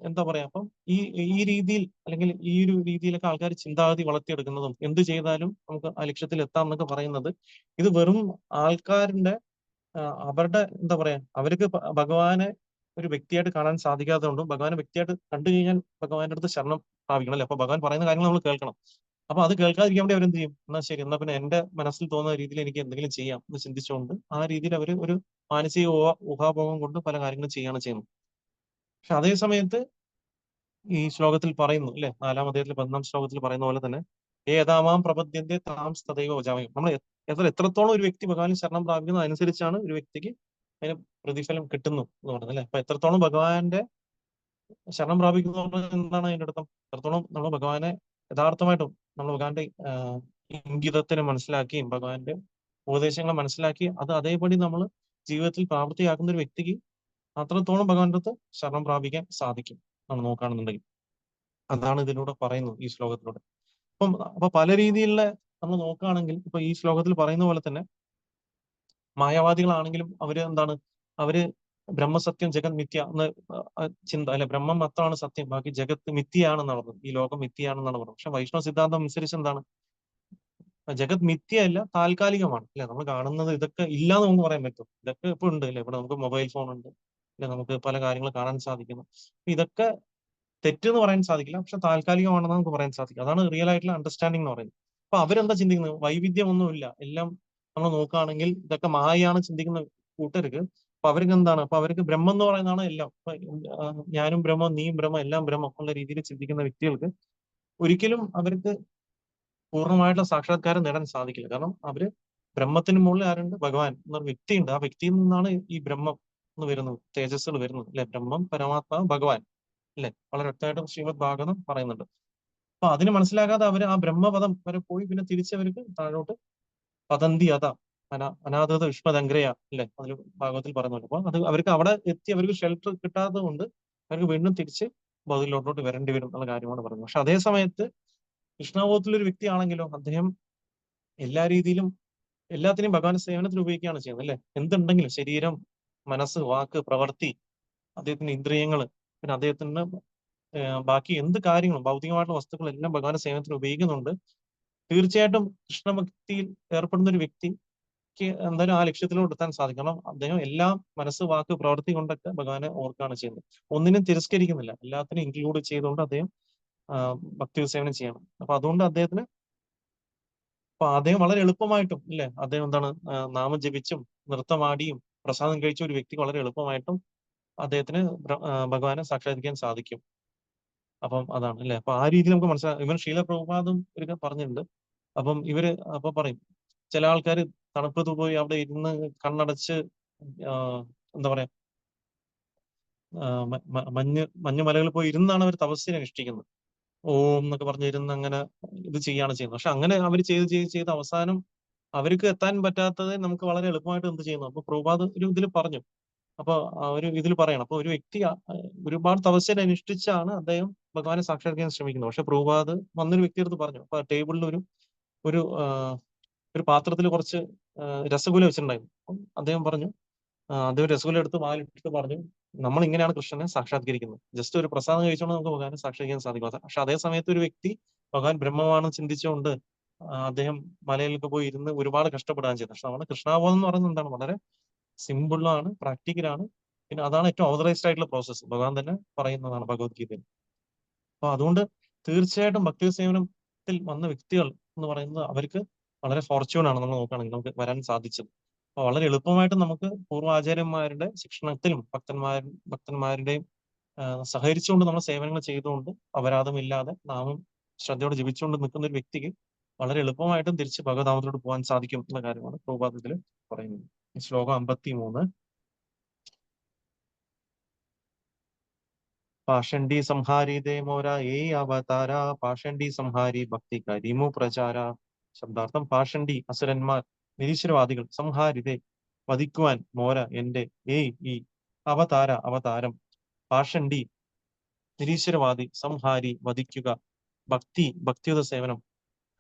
എന്താ പറയാ, അപ്പം ഈ ഈ രീതിയിൽ അല്ലെങ്കിൽ ഈ ഒരു രീതിയിലൊക്കെ ആൾക്കാർ ചിന്താഗതി വളർത്തിയെടുക്കുന്നതും എന്ത് ചെയ്താലും നമുക്ക് ആ ലക്ഷ്യത്തിൽ എത്താം എന്നൊക്കെ പറയുന്നത്, ഇത് വെറും ആൾക്കാരുടെ അവരുടെ എന്താ പറയാ അവർക്ക് ഭഗവാനെ ഒരു വ്യക്തിയായിട്ട് കാണാൻ സാധിക്കാത്തത് കൊണ്ടും ഭഗവാനെ വ്യക്തിയായിട്ട് കണ്ടു കഴിഞ്ഞാൽ ഭഗവാന്റെ അടുത്ത് ശരണം പ്രാപിക്കണം അല്ലെ. അപ്പൊ ഭഗവാൻ പറയുന്ന കാര്യങ്ങൾ നമ്മൾ കേൾക്കണം. അപ്പൊ അത് കേൾക്കാതിരിക്കാൻ വേണ്ടി അവരെന്ത് ചെയ്യും, എന്നാ ശരി എന്നാ പിന്നെ എന്റെ മനസ്സിൽ തോന്നുന്ന രീതിയിൽ എനിക്ക് എന്തെങ്കിലും ചെയ്യാം എന്ന് ചിന്തിച്ചുകൊണ്ട് ആ രീതിയിൽ അവർ ഒരു മാനസിക ഊഹാഭോഗം കൊണ്ട് പല കാര്യങ്ങളും ചെയ്യാണ് ചെയ്യുന്നത്. പക്ഷെ അതേ സമയത്ത് ഈ ശ്ലോകത്തിൽ പറയുന്നു അല്ലെ, 4-ാം അധ്യായത്തിൽ 11-ാം ശ്ലോകത്തിൽ പറയുന്ന പോലെ തന്നെ ഏതാമാം പ്രപദ്യന്റെ താം തദൈവ ഭജാമി. നമ്മൾ എത്രത്തോളം ഒരു വ്യക്തി ഭഗവാനിൽ ശരണം പ്രാപിക്കുന്നത് അനുസരിച്ചാണ് ഒരു വ്യക്തിക്ക് അതിന് പ്രതിഫലം കിട്ടുന്നു എന്ന് പറയുന്നത് അല്ലെ. അപ്പൊ എത്രത്തോളം ഭഗവാന്റെ ശരണം പ്രാപിക്കുന്നു എന്ന് പറഞ്ഞാൽ എന്താണ് അതിന്റെ അർത്ഥം, എത്രത്തോളം നമ്മൾ ഭഗവാനെ യഥാർത്ഥമായിട്ടും നമ്മൾ ഭഗവാന്റെ ഇംഗിതത്തിനെ മനസ്സിലാക്കിയും ഭഗവാന്റെ ഉപദേശങ്ങളെ മനസ്സിലാക്കി അത് അതേപടി നമ്മൾ ജീവിതത്തിൽ പ്രാവർത്തിയാക്കുന്ന ഒരു വ്യക്തിക്ക് അത്രത്തോളം ഭഗവാന്റെ അടുത്ത് ശരണം പ്രാപിക്കാൻ സാധിക്കും നമ്മൾ നോക്കുകയാണെന്നുണ്ടെങ്കിൽ. അതാണ് ഇതിലൂടെ പറയുന്നത് ഈ ശ്ലോകത്തിലൂടെ. അപ്പൊ പല രീതിയിലുള്ള നമ്മൾ നോക്കുകയാണെങ്കിൽ ഇപ്പൊ ഈ ശ്ലോകത്തിൽ പറയുന്ന പോലെ തന്നെ മായാവാദികളാണെങ്കിലും അവര് എന്താണ്, അവര് ബ്രഹ്മസത്യം ജഗത് മിഥ്യ എന്ന ചിന്ത അല്ലെ, ബ്രഹ്മം മാത്രമാണ് സത്യം, ബാക്കി ജഗത്ത് മിഥ്യയാണെന്നാണ് പറഞ്ഞത്, ഈ ലോകം മിഥ്യയാണെന്നാണ് പറഞ്ഞത്. പക്ഷെ വൈഷ്ണവ സിദ്ധാന്തം അനുസരിച്ച് എന്താണ്, ജഗത് മിഥ്യയല്ല, താൽക്കാലികമാണ് അല്ലെ. നമ്മൾ കാണുന്നത് ഇതൊക്കെ ഇല്ലാന്ന് നമുക്ക് പറയാൻ പറ്റും, ഇതൊക്കെ ഇപ്പൊ ഉണ്ട് അല്ലെ. ഇവിടെ നമുക്ക് മൊബൈൽ ഫോൺ ഉണ്ട് അല്ലെ, നമുക്ക് പല കാര്യങ്ങൾ കാണാൻ സാധിക്കുന്നു. ഇതൊക്കെ തെറ്റെന്ന് പറയാൻ സാധിക്കില്ല, പക്ഷെ താൽക്കാലികമാണെന്ന് നമുക്ക് പറയാൻ സാധിക്കും. അതാണ് റിയൽ ആയിട്ടുള്ള അണ്ടർസ്റ്റാൻഡിംഗ് എന്ന് പറയുന്നത്. അപ്പൊ അവരെന്താ ചിന്തിക്കുന്നത്, വൈവിധ്യമൊന്നുമില്ല, എല്ലാം നമ്മൾ നോക്കുകയാണെങ്കിൽ ഇതൊക്കെ മായയാണ് ചിന്തിക്കുന്ന കൂട്ടർക്ക്. അപ്പൊ അവർക്ക് എന്താണ്, അപ്പൊ അവർക്ക് ബ്രഹ്മം എന്ന് പറയുന്നതാണ് എല്ലാം. അപ്പൊ ഞാനും ബ്രഹ്മം, നീയും ബ്രഹ്മം, എല്ലാം ബ്രഹ്മം എന്നുള്ള രീതിയിൽ ചിന്തിക്കുന്ന വ്യക്തികൾക്ക് ഒരിക്കലും അവർക്ക് പൂർണ്ണമായിട്ടുള്ള സാക്ഷാത്കാരം നേടാൻ സാധിക്കില്ല. കാരണം അവര് ബ്രഹ്മത്തിന് മുകളിൽ ആരുണ്ട്, ഭഗവാൻ എന്നൊരു വ്യക്തിയുണ്ട്. ആ വ്യക്തിയിൽ നിന്നാണ് ഈ ബ്രഹ്മം എന്ന് വരുന്നത്, തേജസ്സുകൾ വരുന്നത് അല്ലെ. ബ്രഹ്മം, പരമാത്മാവ്, ഭഗവാൻ അല്ലെ, വളരെ വ്യക്തമായിട്ടും ശ്രീമദ് ഭാഗവതം പറയുന്നുണ്ട്. അപ്പൊ അതിന് മനസ്സിലാക്കാതെ അവർ ആ ബ്രഹ്മപദം വരെ പോയി പിന്നെ തിരിച്ചവർക്ക് താഴോട്ട് പതന്തി അത അനാഥത വിഷ്മദഗ്രയ അല്ലെ, അതിൽ ഭാഗവത്തിൽ പറയുന്നുണ്ട്. അപ്പൊ അത് അവർക്ക് അവിടെ എത്തി അവർക്ക് ഷെൽട്ടർ കിട്ടാത്തത് കൊണ്ട് അവർക്ക് വീണ്ടും തിരിച്ച് ബൗദ്ധിലോട്ടോട്ട് വരേണ്ടി വരും എന്നുള്ള കാര്യമാണ് പറയുന്നത്. പക്ഷെ അതേ സമയത്ത് കൃഷ്ണാബോധത്തിലൊരു വ്യക്തിയാണെങ്കിലോ അദ്ദേഹം എല്ലാ രീതിയിലും എല്ലാത്തിനെയും ഭഗവാൻ സേവനത്തിന് ഉപയോഗിക്കുകയാണ് ചെയ്യുന്നത് അല്ലെ. എന്തുണ്ടെങ്കിലും ശരീരം, മനസ്സ്, വാക്ക്, പ്രവൃത്തി, അദ്ദേഹത്തിന്റെ ഇന്ദ്രിയങ്ങള്, പിന്നെ അദ്ദേഹത്തിന് ബാക്കി എന്ത് കാര്യങ്ങളും ഭൗതികമായിട്ടുള്ള വസ്തുക്കളെല്ലാം ഭഗവാന്റെ സേവനത്തിന് ഉപയോഗിക്കുന്നുണ്ട്. തീർച്ചയായിട്ടും കൃഷ്ണഭക്തിയിൽ ഏർപ്പെടുന്ന ഒരു വ്യക്തിക്ക് എന്തായാലും ആ ലക്ഷ്യത്തിലോട്ട് എത്താൻ സാധിക്കും. കാരണം അദ്ദേഹം എല്ലാം മനസ്സ്, വാക്ക്, പ്രവൃത്തി കൊണ്ടൊക്കെ ഭഗവാനെ ഓർക്കുകയാണ് ചെയ്യുന്നത്. ഒന്നിനും തിരസ്കരിക്കുന്നില്ല, എല്ലാത്തിനും ഇൻക്ലൂഡ് ചെയ്തുകൊണ്ട് അദ്ദേഹം ഭക്തി സേവനം ചെയ്യണം. അപ്പൊ അതുകൊണ്ട് അദ്ദേഹം വളരെ എളുപ്പമായിട്ടും ഇല്ലേ, അദ്ദേഹം എന്താണ് നാമം ജപിച്ചും നൃത്തമാടിയും പ്രസാദം കഴിച്ച ഒരു വ്യക്തിക്ക് വളരെ എളുപ്പമായിട്ടും അദ്ദേഹത്തിന് ഭഗവാനെ സാക്ഷാത്കരിക്കാൻ സാധിക്കും. അപ്പം അതാണ് അല്ലെ. അപ്പൊ ആ രീതിയിൽ നമുക്ക് മനസ്സിലാക്കാം. ഇവൻ ശീല പ്രഭുപാദും ഒരു പറഞ്ഞിട്ടുണ്ട്. അപ്പം ഇവര് അപ്പൊ പറയും, ചില ആൾക്കാർ തണുപ്പത്ത് പോയി അവിടെ ഇരുന്ന് കണ്ണടച്ച് എന്താ പറയാ മഞ്ഞുമലകളിൽ പോയി ഇരുന്നാണ് അവർ തപസ്സിനെ അനുഷ്ഠിക്കുന്നത്. ഓം എന്നൊക്കെ പറഞ്ഞിരുന്ന് അങ്ങനെ ഇത് ചെയ്യാണ് ചെയ്യുന്നത്. പക്ഷെ അങ്ങനെ അവർ ചെയ്ത് അവസാനം അവർക്ക് എത്താൻ പറ്റാത്തത് നമുക്ക് വളരെ എളുപ്പമായിട്ട് എന്ത് ചെയ്യുന്നു. അപ്പൊ പ്രഭുപാദ് ഒരു ഇതിൽ പറഞ്ഞു. അപ്പൊ ഒരു ഇതിൽ പറയണം, അപ്പൊ ഒരു വ്യക്തി ഒരുപാട് തപസ്യനെ അനുഷ്ഠിച്ചാണ് അദ്ദേഹം ഭഗവാനെ സാക്ഷാത്കരിക്കാൻ ശ്രമിക്കുന്നത്. പക്ഷെ പ്രഭുപാദ് വന്നൊരു വ്യക്തി അടുത്ത് പറഞ്ഞു. അപ്പൊ ടേബിളിൽ ഒരു ഒരു പാത്രത്തിൽ കുറച്ച് രസഗുല വെച്ചിട്ടുണ്ടായിരുന്നു. അപ്പം അദ്ദേഹം പറഞ്ഞു, അദ്ദേഹം രസഗുല എടുത്ത് വായിലിട്ടിട്ട് പറഞ്ഞു, നമ്മൾ ഇങ്ങനെയാണ് കൃഷ്ണനെ സാക്ഷാത്കരിക്കുന്നത്. ജസ്റ്റ് ഒരു പ്രസാദം കഴിച്ചുകൊണ്ട് നമുക്ക് ഭഗവാനെ സാക്ഷാത്കരിക്കാൻ സാധിക്കും. പക്ഷെ അതേ സമയത്ത് ഒരു വ്യക്തി ഭഗവാൻ ബ്രഹ്മമാണെന്ന് ചിന്തിച്ചുകൊണ്ട് അദ്ദേഹം മലയിലൊക്കെ പോയി ഇരുന്ന് ഒരുപാട് കഷ്ടപ്പെടാൻ ചെയ്തത്. പക്ഷെ നമ്മുടെ കൃഷ്ണാബോധം എന്ന് പറയുന്നത് എന്താണ്, വളരെ സിമ്പിളാണ്, പ്രാക്ടിക്കലാണ്. പിന്നെ അതാണ് ഏറ്റവും ഓതറൈസ്ഡ് ആയിട്ടുള്ള പ്രോസസ്സ്. ഭഗവാൻ തന്നെ പറയുന്നതാണ് ഭഗവത്ഗീതയിൽ. അപ്പൊ അതുകൊണ്ട് തീർച്ചയായിട്ടും ഭക്തി സേവനത്തിൽ വന്ന വ്യക്തികൾ എന്ന് പറയുന്നത് അവർക്ക് വളരെ ഫോർച്യൂൺ ആണ്. നമ്മൾ നോക്കുകയാണെങ്കിൽ നമുക്ക് വരാൻ സാധിച്ചത്. അപ്പൊ വളരെ എളുപ്പമായിട്ട് നമുക്ക് പൂർവ്വാചാര്യന്മാരുടെ ശിക്ഷണത്തിലും ഭക്തന്മാരുടെയും സഹകരിച്ചുകൊണ്ട് നമ്മൾ സേവനങ്ങൾ ചെയ്തുകൊണ്ട് അപരാധമില്ലാതെ നാമം ശ്രദ്ധയോടെ ജപിച്ചുകൊണ്ട് നിൽക്കുന്ന ഒരു വ്യക്തിക്ക് വളരെ എളുപ്പമായിട്ടും തിരിച്ച് ഭഗവതാമത്തിലോട്ട് പോകാൻ സാധിക്കും എന്നുള്ള കാര്യമാണ് പ്രഭുപാദത്തിൽ പറയുന്നത്. ശ്ലോകം 53. പാഷണ്ഡി സംഹാരി ദേ മോര ഏ അവതാര, പാഷണ്ഡി സംഹാരി ഭക്തി കരിമു പ്രചാര. ശബ്ദാർത്ഥം: പാഷണ്ഡി അസുരന്മാർ, നിരീശ്വരവാദികൾ, സംഹാരിതേ വധിക്കുവാൻ, മോര എന്റെ, ഏയ് ഈ, അവതാര അവതാരം, പാഷണ്ഡി നിരീശ്വരവാദി, സംഹാരി വധിക്കുക, ഭക്തിയുത സേവനം,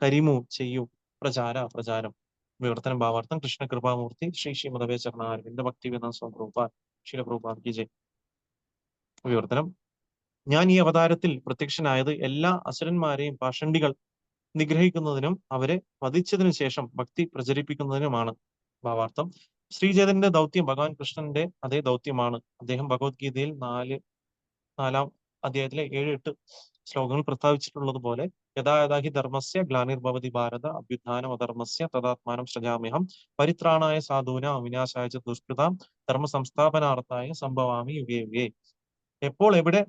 കരിമു ചെയ്യൂ, പ്രചാര പ്രചാരം. വിവർത്തനം ഭാവാർത്ഥം: കൃഷ്ണ കൃപാമൂർത്തി ശ്രീ ശ്രീമദവേ ചരണാരവിന്ദ ഭക്തി വേദാന്ത സ്വാമി പ്രഭുപാദ് ശീല പ്രഭുപാദ് കി ജയ്. വിവർത്തനം: ഞാൻ ഈ അവതാരത്തിൽ പ്രത്യക്ഷനായത് എല്ലാ അസുരന്മാരെയും പാഷണ്ഡികൾ നിഗ്രഹിക്കുന്നതിനും അവരെ വധിച്ചതിനു ശേഷം ഭക്തി പ്രചരിപ്പിക്കുന്നതിനുമാണ്. ഭാവാർത്ഥം: ശ്രീചേതന്റെ ദൗത്യം ഭഗവാൻ കൃഷ്ണന്റെ അതേ ദൗത്യമാണ്. അദ്ദേഹം ഭഗവത്ഗീതയിൽ 4-ാം അധ്യായത്തിലെ 7-8 ശ്ലോകങ്ങൾ പ്രസ്താവിച്ചിട്ടുള്ളത് പോലെ, യഥാ യഥാ ഹി ധർമ്മസ്യ ഗ്ലാനിർഭവതി ഭാരത അഭ്യുത്ഥാനം അധർമ്മസ്യ തദാത്മാനം സൃജാമ്യഹം പരിത്രാണായ സാധൂനാം വിനാശായ ച ദുഷ്കൃതാം ധർമ്മ സംസ്ഥാപനാർത്ഥായ സംഭവാമി യുഗേ യുഗേ. എപ്പോൾ എവിടെ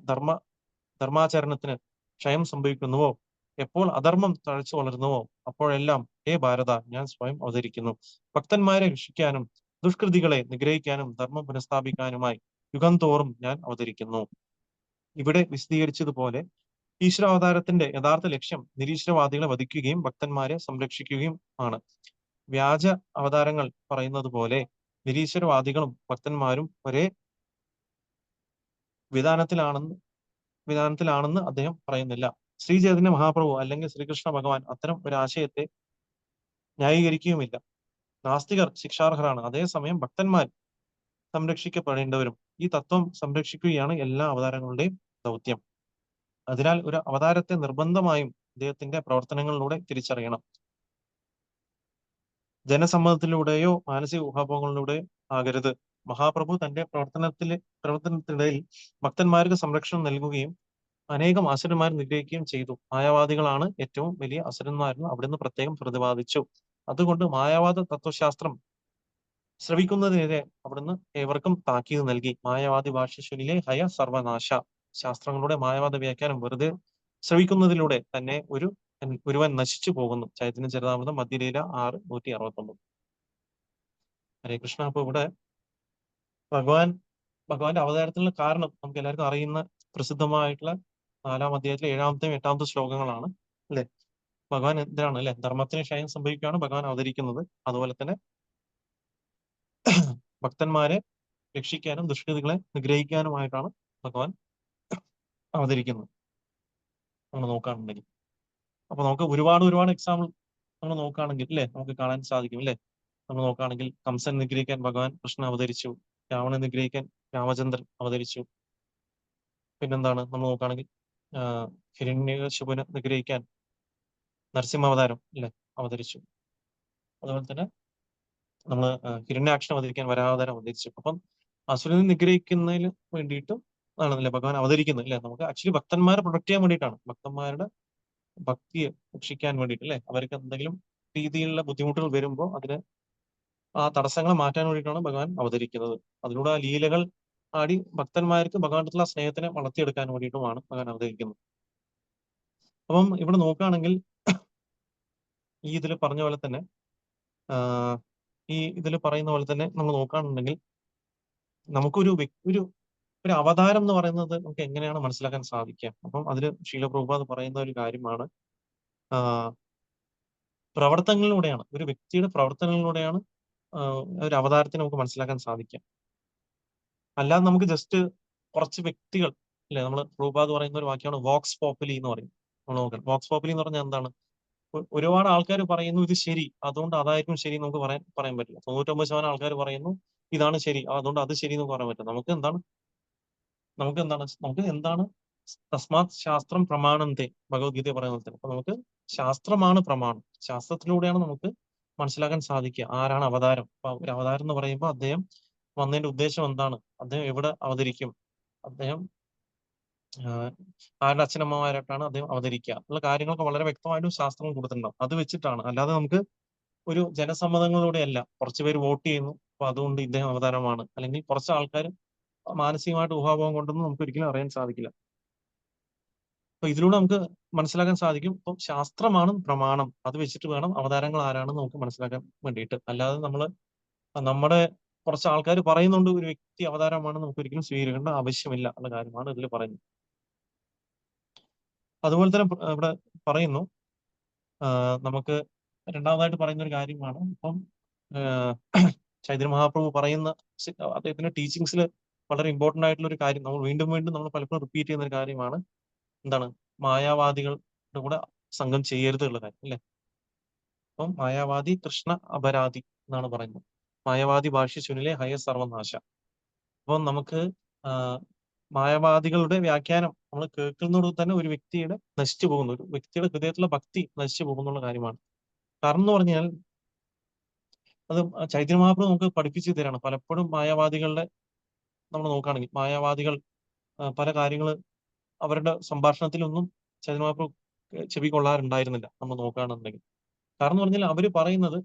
ധർമാചരണത്തിന് ക്ഷയം സംഭവിക്കുന്നുവോ, എപ്പോൾ അധർമ്മം തഴച്ചു വളരുന്നുവോ, അപ്പോഴെല്ലാം ഹേ ഭാരത, ഞാൻ സ്വയം അവതരിക്കുന്നു. ഭക്തന്മാരെ രക്ഷിക്കാനും ദുഷ്കൃതികളെ നിഗ്രഹിക്കാനും ധർമ്മം പുനഃസ്ഥാപിക്കാനുമായി യുഗം തോറും ഞാൻ അവതരിക്കുന്നു. ഇവിടെ വിശദീകരിച്ചതുപോലെ ഈശ്വരാവതാരത്തിന്റെ യഥാർത്ഥ ലക്ഷ്യം നിരീശ്വരവാദികളെ വധിക്കുകയും ഭക്തന്മാരെ സംരക്ഷിക്കുകയും ആണ്. വ്യാജ അവതാരങ്ങൾ പറയുന്നത് പോലെ നിരീശ്വരവാദികളും ഭക്തന്മാരും ഒരേ വിധാനത്തിലാണെന്ന് അദ്ദേഹം പറയുന്നില്ല. ശ്രീചൈതന്യ മഹാപ്രഭു അല്ലെങ്കിൽ ശ്രീകൃഷ്ണ ഭഗവാൻ അത്തരം ഒരു ആശയത്തെ ന്യായീകരിക്കുകയുമില്ല. നാസ്തികർ ശിക്ഷാർഹരാണ്, അതേസമയം ഭക്തന്മാർ സംരക്ഷിക്കപ്പെടേണ്ടവരും. ഈ തത്വം സംരക്ഷിക്കുകയാണ് എല്ലാ അവതാരങ്ങളുടെയും ദൗത്യം. അതിനാൽ ഒരു അവതാരത്തെ നിർബന്ധമായും അദ്ദേഹത്തിന്റെ പ്രവർത്തനങ്ങളിലൂടെ തിരിച്ചറിയണം. ജനസമ്മതത്തിലൂടെയോ മാനസിക ഊഹാപോഹങ്ങളിലൂടെയോ ആകരുത്. മഹാപ്രഭു തന്റെ പ്രവർത്തനത്തിനിടയിൽ ഭക്തന്മാർക്ക് സംരക്ഷണം നൽകുകയും അനേകം അസുരന്മാരെ നിഗ്രഹിക്കുകയും ചെയ്തു. മായാവാദികളാണ് ഏറ്റവും വലിയ അസുരന്മാരെന്ന് അവിടുന്ന് പ്രത്യേകം പ്രതിപാദിച്ചു. അതുകൊണ്ട് മായാവാദ തത്വശാസ്ത്രം ശ്രവിക്കുന്നതിനെതിരെ അവിടുന്ന് ഏവർക്കും താക്കീത് നൽകി. മായാവാദി ഭാഷ്യശൂലിലെ ഹയ സർവനാശ. ശാസ്ത്രങ്ങളുടെ മായാവാദ വ്യാഖ്യാനം വെറുതെ ശ്രവിക്കുന്നതിലൂടെ തന്നെ ഒരുവൻ നശിച്ചു പോകുന്നു. ചൈതന്യ ചരിതാമൃതം മധ്യലീല 6:169. ഹരേ കൃഷ്ണ. അപ്പൊ ഇവിടെ ഭഗവാന്റെ അവതാരത്തിനുള്ള കാരണം നമുക്ക് എല്ലാവർക്കും അറിയുന്ന പ്രസിദ്ധമായിട്ടുള്ള 4-ാം അധ്യായത്തിലെ 7-ാമത്തെയും 8-ാമത്തെ ശ്ലോകങ്ങളാണ് അല്ലെ. ഭഗവാൻ എന്തിനാണ് അല്ലെ, ധർമ്മത്തിന് ക്ഷയം സംഭവിക്കുകയാണ് ഭഗവാൻ അവതരിക്കുന്നത്. അതുപോലെ തന്നെ ഭക്തന്മാരെ രക്ഷിക്കാനും ദുഷ്കൃതികളെ നിഗ്രഹിക്കാനുമായിട്ടാണ് ഭഗവാൻ അവതരിക്കുന്നത് നമ്മൾ നോക്കുകയാണെന്നുണ്ടെങ്കിൽ. അപ്പൊ നമുക്ക് ഒരുപാട് എക്സാമ്പിൾ നമ്മൾ നോക്കുകയാണെങ്കിൽ അല്ലേ നമുക്ക് കാണാൻ സാധിക്കും അല്ലേ. നമ്മൾ നോക്കുകയാണെങ്കിൽ കംസൻ നിഗ്രഹിക്കാൻ ഭഗവാൻ കൃഷ്ണൻ അവതരിച്ചു, രാവണൻ നിഗ്രഹിക്കാൻ രാമചന്ദ്രൻ അവതരിച്ചു. പിന്നെന്താണ് നമ്മൾ നോക്കുകയാണെങ്കിൽ ഹിരണ്യകശിപുനെ നിഗ്രഹിക്കാൻ നരസിംഹാവതാരം അല്ലേ അവതരിച്ചു. അതുപോലെ തന്നെ നമ്മൾ ഹിരണ്യാക്ഷൻ അവതരിക്കാൻ വരാവതാരം അവതരിച്ചു. അപ്പം അസുരനെ നിഗ്രഹിക്കുന്നതിന് വേണ്ടിയിട്ടും ആണെന്നല്ലേ ഭഗവാൻ അവതരിക്കുന്നത് അല്ലെ. നമുക്ക് ആക്ച്വലി ഭക്തന്മാരെ പ്രൊട്ടക്ട് ചെയ്യാൻ വേണ്ടിയിട്ടാണ്, ഭക്തന്മാരുടെ ഭക്തിയെ രക്ഷിക്കാൻ വേണ്ടിയിട്ട് അല്ലെ. അവർക്ക് എന്തെങ്കിലും രീതിയിലുള്ള ബുദ്ധിമുട്ടുകൾ വരുമ്പോൾ അതിന് ആ തടസ്സങ്ങളെ മാറ്റാൻ വേണ്ടിയിട്ടാണ് ഭഗവാൻ അവതരിക്കുന്നത്. അതിലൂടെ ആ ലീലകൾ ആടി ഭക്തന്മാർക്ക് ഭഗവാനുള്ള സ്നേഹത്തിനെ വളർത്തിയെടുക്കാൻ വേണ്ടിയിട്ടുമാണ് ഭഗവാൻ അവതരിക്കുന്നത്. അപ്പം ഇവിടെ നോക്കുകയാണെങ്കിൽ ഈ ഇതിൽ പറഞ്ഞ പോലെ തന്നെ ഈ ഇതിൽ പറയുന്ന പോലെ തന്നെ നമ്മൾ നോക്കുകയാണെന്നുണ്ടെങ്കിൽ നമുക്കൊരു ഒരു ഒരു അവതാരം എന്ന് പറയുന്നത് നമുക്ക് എങ്ങനെയാണ് മനസ്സിലാക്കാൻ സാധിക്കുക. അപ്പം അതിൽ ശീല പ്രഭുപാദ് പറയുന്ന ഒരു കാര്യമാണ്, പ്രവർത്തനങ്ങളിലൂടെയാണ്, ഒരു വ്യക്തിയുടെ പ്രവർത്തനങ്ങളിലൂടെയാണ് ഒരു അവതാരത്തെ നമുക്ക് മനസ്സിലാക്കാൻ സാധിക്കുക. അല്ലാതെ നമുക്ക് ജസ്റ്റ് കുറച്ച് വ്യക്തികൾ അല്ലെ, നമ്മൾ പ്രഭുപാദ് പറയുന്ന ഒരു വാക്യമാണ് വോക്സ് പോപ്പുലി എന്ന് പറയും. നമ്മൾ നോക്കണം വോക്സ് പോപ്പുലി എന്ന് പറഞ്ഞാൽ എന്താണ്. ഒരുപാട് ആൾക്കാർ പറയുന്നു ഇത് ശരി, അതുകൊണ്ട് അതായിരിക്കും ശരി നമുക്ക് പറയാൻ പറ്റില്ല. 99% ആൾക്കാർ പറയുന്നു ഇതാണ് ശരി, അതുകൊണ്ട് അത് ശരി എന്ന് പറയാൻ പറ്റില്ല. നമുക്ക് എന്താണ് തസ്മാത് ശാസ്ത്രം പ്രമാണന്തേ, ഭഗവത്ഗീത പറയുന്നത്. അപ്പൊ നമുക്ക് ശാസ്ത്രമാണ് പ്രമാണം. ശാസ്ത്രത്തിലൂടെയാണ് നമുക്ക് മനസ്സിലാക്കാൻ സാധിക്കുക ആരാണ് അവതാരം. അപ്പൊ ഒരു അവതാരം എന്ന് പറയുമ്പോൾ അദ്ദേഹം വന്നതിന്റെ ഉദ്ദേശം എന്താണ്, അദ്ദേഹം എവിടെ അവതരിക്കും, അദ്ദേഹം ആരുടെ അച്ഛനമ്മമാരായിട്ടാണ് അദ്ദേഹം അവതരിക്കുക എന്നുള്ള കാര്യങ്ങളൊക്കെ വളരെ വ്യക്തമായിട്ടും ശാസ്ത്രം കൊടുത്തിട്ടുണ്ടാവും. അത് വെച്ചിട്ടാണ്, അല്ലാതെ നമുക്ക് ഒരു ജനസമ്മതങ്ങളിലൂടെയല്ല. കുറച്ച് പേര് വോട്ട് ചെയ്യുന്നു അപ്പൊ അതുകൊണ്ട് ഇദ്ദേഹം അവതാരമാണ്, അല്ലെങ്കിൽ കുറച്ച് ആൾക്കാർ മാനസികമായിട്ട് ഊഹാപോഹം കൊണ്ടൊന്നും നമുക്ക് ഒരിക്കലും അറിയാൻ സാധിക്കില്ല. അപ്പൊ ഇതിലൂടെ നമുക്ക് മനസ്സിലാക്കാൻ സാധിക്കും. ഇപ്പൊ ശാസ്ത്രമാണ് പ്രമാണം, അത് വെച്ചിട്ട് വേണം അവതാരങ്ങൾ ആരാണെന്ന് നമുക്ക് മനസ്സിലാക്കാൻ വേണ്ടിയിട്ട്. അല്ലാതെ നമ്മുടെ കുറച്ച് ആൾക്കാർ പറയുന്നുണ്ട് ഒരു വ്യക്തി അവതാരമാണെന്ന് നമുക്ക് ഒരിക്കലും സ്വീകരിക്കേണ്ട ആവശ്യമില്ല എന്ന കാര്യമാണ് ഇതിൽ പറയുന്നത്. അതുപോലെ തന്നെ ഇവിടെ പറയുന്നു, നമുക്ക് രണ്ടാമതായിട്ട് പറയുന്ന ഒരു കാര്യമാണ് ഇപ്പം ചൈതന്യ മഹാപ്രഭു പറയുന്ന അദ്ദേഹത്തിന്റെ ടീച്ചിങ്സിൽ വളരെ ഇമ്പോർട്ടന്റ് ആയിട്ടുള്ള ഒരു കാര്യം, നമ്മൾ വീണ്ടും നമ്മൾ പലപ്പോഴും റിപ്പീറ്റ് ചെയ്യുന്ന ഒരു കാര്യമാണ്, എന്താണ് മായാവാദികളുടെ കൂടെ സംഘം ചെയ്യരുത് ഉള്ള കാര്യം അല്ലെ. അപ്പം മായാവാദി കൃഷ്ണ അപരാധി എന്നാണ് പറയുന്നത്. മായാവാദി ഭാഷ്യ ശുനിലെ ഹയ സർവനാശ. അപ്പം നമുക്ക് മായാവാദികളുടെ വ്യാഖ്യാനം നമ്മൾ കേൾക്കുന്നതോട് തന്നെ ഒരു വ്യക്തിയുടെ നശിച്ചു പോകുന്നു, ഒരു വ്യക്തിയുടെ ഹൃദയത്തിലുള്ള ഭക്തി നശിച്ചു പോകുന്നുള്ള കാര്യമാണ്. കാരണം എന്ന് പറഞ്ഞാൽ അത് ചൈതന്യ മഹാപ്രഭു നമുക്ക് പഠിപ്പിച്ചു തരാണ്. പലപ്പോഴും മായാവാദികളുടെ നമ്മൾ നോക്കുകയാണെങ്കിൽ മായാവാദികൾ പല കാര്യങ്ങൾ അവരുടെ സംഭാഷണത്തിലൊന്നും ചൈതന്യ മഹാപ്രഭു ചെവി കൊള്ളാറുണ്ടായിരുന്നില്ല നമ്മൾ നോക്കുകയാണെന്നുണ്ടെങ്കിൽ. കാരണം എന്ന് പറഞ്ഞാൽ അവര് പറയുന്നത്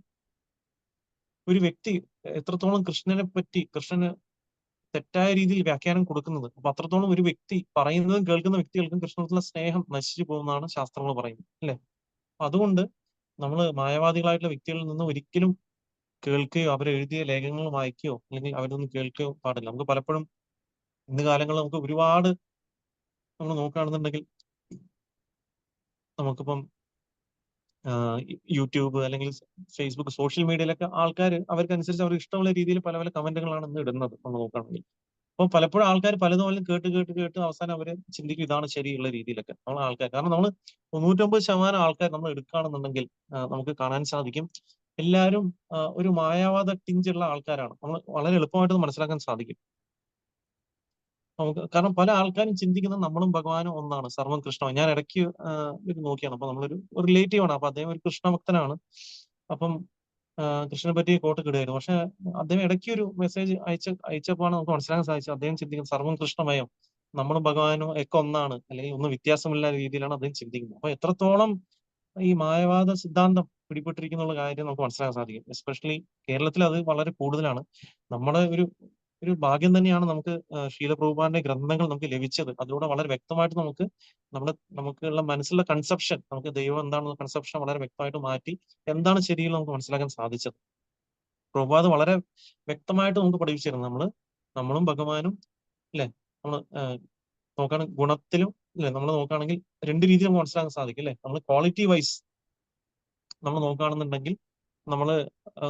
ഒരു വ്യക്തി എത്രത്തോളം കൃഷ്ണന് തെറ്റായ രീതിയിൽ വ്യാഖ്യാനം കൊടുക്കുന്നത്, അപ്പൊ അത്രത്തോളം ഒരു വ്യക്തി പറയുന്നതും കേൾക്കുന്ന വ്യക്തികൾക്കും കൃഷ്ണനുള്ള സ്നേഹം നശിച്ചു പോകുന്നതാണ് ശാസ്ത്രങ്ങൾ പറയുന്നത് അല്ലെ. അതുകൊണ്ട് നമ്മൾ മായാവാദികളായിട്ടുള്ള വ്യക്തികളിൽ നിന്ന് ഒരിക്കലും കേൾക്കുകയോ അവരെഴുതിയ ലേഖനങ്ങൾ വായിക്കുകയോ അല്ലെങ്കിൽ അവരൊന്നും കേൾക്കുകയോ പാടില്ല. നമുക്ക് പലപ്പോഴും ഇന്ന് കാലങ്ങളിൽ നമുക്ക് ഒരുപാട് നമ്മൾ നോക്കുകയാണെന്നുണ്ടെങ്കിൽ നമുക്കിപ്പം യൂട്യൂബ് അല്ലെങ്കിൽ ഫേസ്ബുക്ക് സോഷ്യൽ മീഡിയയിലൊക്കെ ആൾക്കാർ അവർക്കനുസരിച്ച് അവർക്ക് ഇഷ്ടമുള്ള രീതിയിൽ പല പല കമന്റുകളാണ് ഇന്ന് ഇടുന്നത് നമ്മൾ നോക്കുകയാണെങ്കിൽ. അപ്പൊ പലപ്പോഴും ആൾക്കാർ പലതും കേട്ട് അവസാനം അവര് ചിന്തിക്കും ഇതാണ് ശരിയുള്ള രീതിയിലൊക്കെ നമ്മൾ ആൾക്കാർ. കാരണം നമ്മൾ 99% ആൾക്കാർ നമ്മൾ എടുക്കുകയാണെന്നുണ്ടെങ്കിൽ നമുക്ക് കാണാൻ സാധിക്കും എല്ലാവരും ഒരു മായാവാദ ടിഞ്ചുള്ള ആൾക്കാരാണ്. നമ്മൾ വളരെ എളുപ്പമായിട്ട് മനസ്സിലാക്കാൻ സാധിക്കും നമുക്ക്. കാരണം പല ആൾക്കാരും ചിന്തിക്കുന്നത് നമ്മളും ഭഗവാനും ഒന്നാണ്, സർവ്വം കൃഷ്ണമാണ്. ഞാൻ ഇടയ്ക്ക് ഇത് നോക്കിയാണ്, അപ്പൊ നമ്മളൊരു റിലേറ്റീവ് ആണ്, അപ്പൊ അദ്ദേഹം ഒരു കൃഷ്ണഭക്തനാണ്. അപ്പം കൃഷ്ണനെ പറ്റി കോട്ട് കിടുകയായിരുന്നു. പക്ഷെ അദ്ദേഹം ഇടയ്ക്ക് ഒരു മെസ്സേജ് അയച്ചപ്പോഴാണ് നമുക്ക് മനസ്സിലാക്കാൻ സാധിച്ചത് അദ്ദേഹം ചിന്തിക്കുന്നത് സർവ്വം കൃഷ്ണമയം, നമ്മളും ഭഗവാനും ഒക്കെ ഒന്നാണ്, അല്ലെങ്കിൽ ഒന്നും വ്യത്യാസമില്ലാത്ത രീതിയിലാണ് അദ്ദേഹം ചിന്തിക്കുന്നത്. അപ്പൊ എത്രത്തോളം ഈ മായവാദ സിദ്ധാന്തം പിടിപെട്ടിരിക്കുന്നുള്ള കാര്യം നമുക്ക് മനസ്സിലാക്കാൻ സാധിക്കും. എസ്പെഷ്യലി കേരളത്തിൽ അത് വളരെ കൂടുതലാണ്. നമ്മുടെ ഒരു ഭാഗ്യം തന്നെയാണ് നമുക്ക് ശീലപ്രഭുപാദിന്റെ ഗ്രന്ഥങ്ങൾ നമുക്ക് ലഭിച്ചത്. അതിലൂടെ വളരെ വ്യക്തമായിട്ട് നമുക്കുള്ള മനസ്സിലുള്ള കൺസെപ്ഷൻ, നമുക്ക് ദൈവം എന്താണെന്ന കൺസെപ്ഷൻ വളരെ വ്യക്തമായിട്ട് മാറ്റി എന്താണ് ശരിയെന്ന് നമുക്ക് മനസ്സിലാക്കാൻ സാധിച്ചത്. പ്രഭുപാദ് വളരെ വ്യക്തമായിട്ട് നമുക്ക് പഠിപ്പിച്ചിരുന്നു. നമ്മളും ഭഗവാനും അല്ലെ. നമ്മൾ നോക്കുകയാണെങ്കിൽ ഗുണത്തിലും അല്ലെ, നമ്മൾ നോക്കുകയാണെങ്കിൽ രണ്ട് രീതിയിൽ നമുക്ക് മനസ്സിലാക്കാൻ സാധിക്കും അല്ലെ. നമ്മൾ ക്വാളിറ്റി വൈസ് നമ്മൾ നോക്കുകയാണെന്നുണ്ടെങ്കിൽ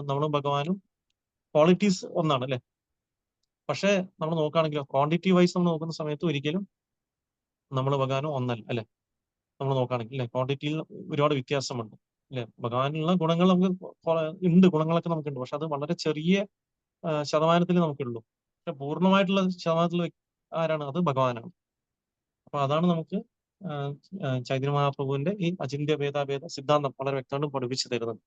നമ്മളും ഭഗവാനും ക്വാളിറ്റീസ് ഒന്നാണ് അല്ലെ. പക്ഷെ നമ്മൾ നോക്കുകയാണെങ്കിലോ ക്വാണ്ടിറ്റി വൈസ് നമ്മൾ നോക്കുന്ന സമയത്ത് ഒരിക്കലും നമ്മൾ ഭഗവാനും ഒന്നല്ല അല്ലെ? നമ്മൾ നോക്കുകയാണെങ്കിൽ അല്ലെ, ക്വാണ്ടിറ്റിയിൽ ഒരുപാട് വ്യത്യാസമുണ്ട് അല്ലെ. ഭഗവാനുള്ള ഗുണങ്ങൾ നമുക്ക് ഉണ്ട്, ഗുണങ്ങളൊക്കെ നമുക്കുണ്ട്. പക്ഷെ അത് വളരെ ചെറിയ ശതമാനത്തിൽ നമുക്കുള്ളൂ. പക്ഷെ പൂർണ്ണമായിട്ടുള്ള ശതമാനത്തിൽ ആരാണ്? അത് ഭഗവാനാണ്. അപ്പൊ അതാണ് നമുക്ക് ചൈതന്യ മഹാപ്രഭുവിന്റെ ഈ അചിന്ത്യ ഭേദാഭേദ സിദ്ധാന്തം വളരെ വ്യക്തമായിട്ട് പഠിപ്പിച്ചു തരുന്നത്.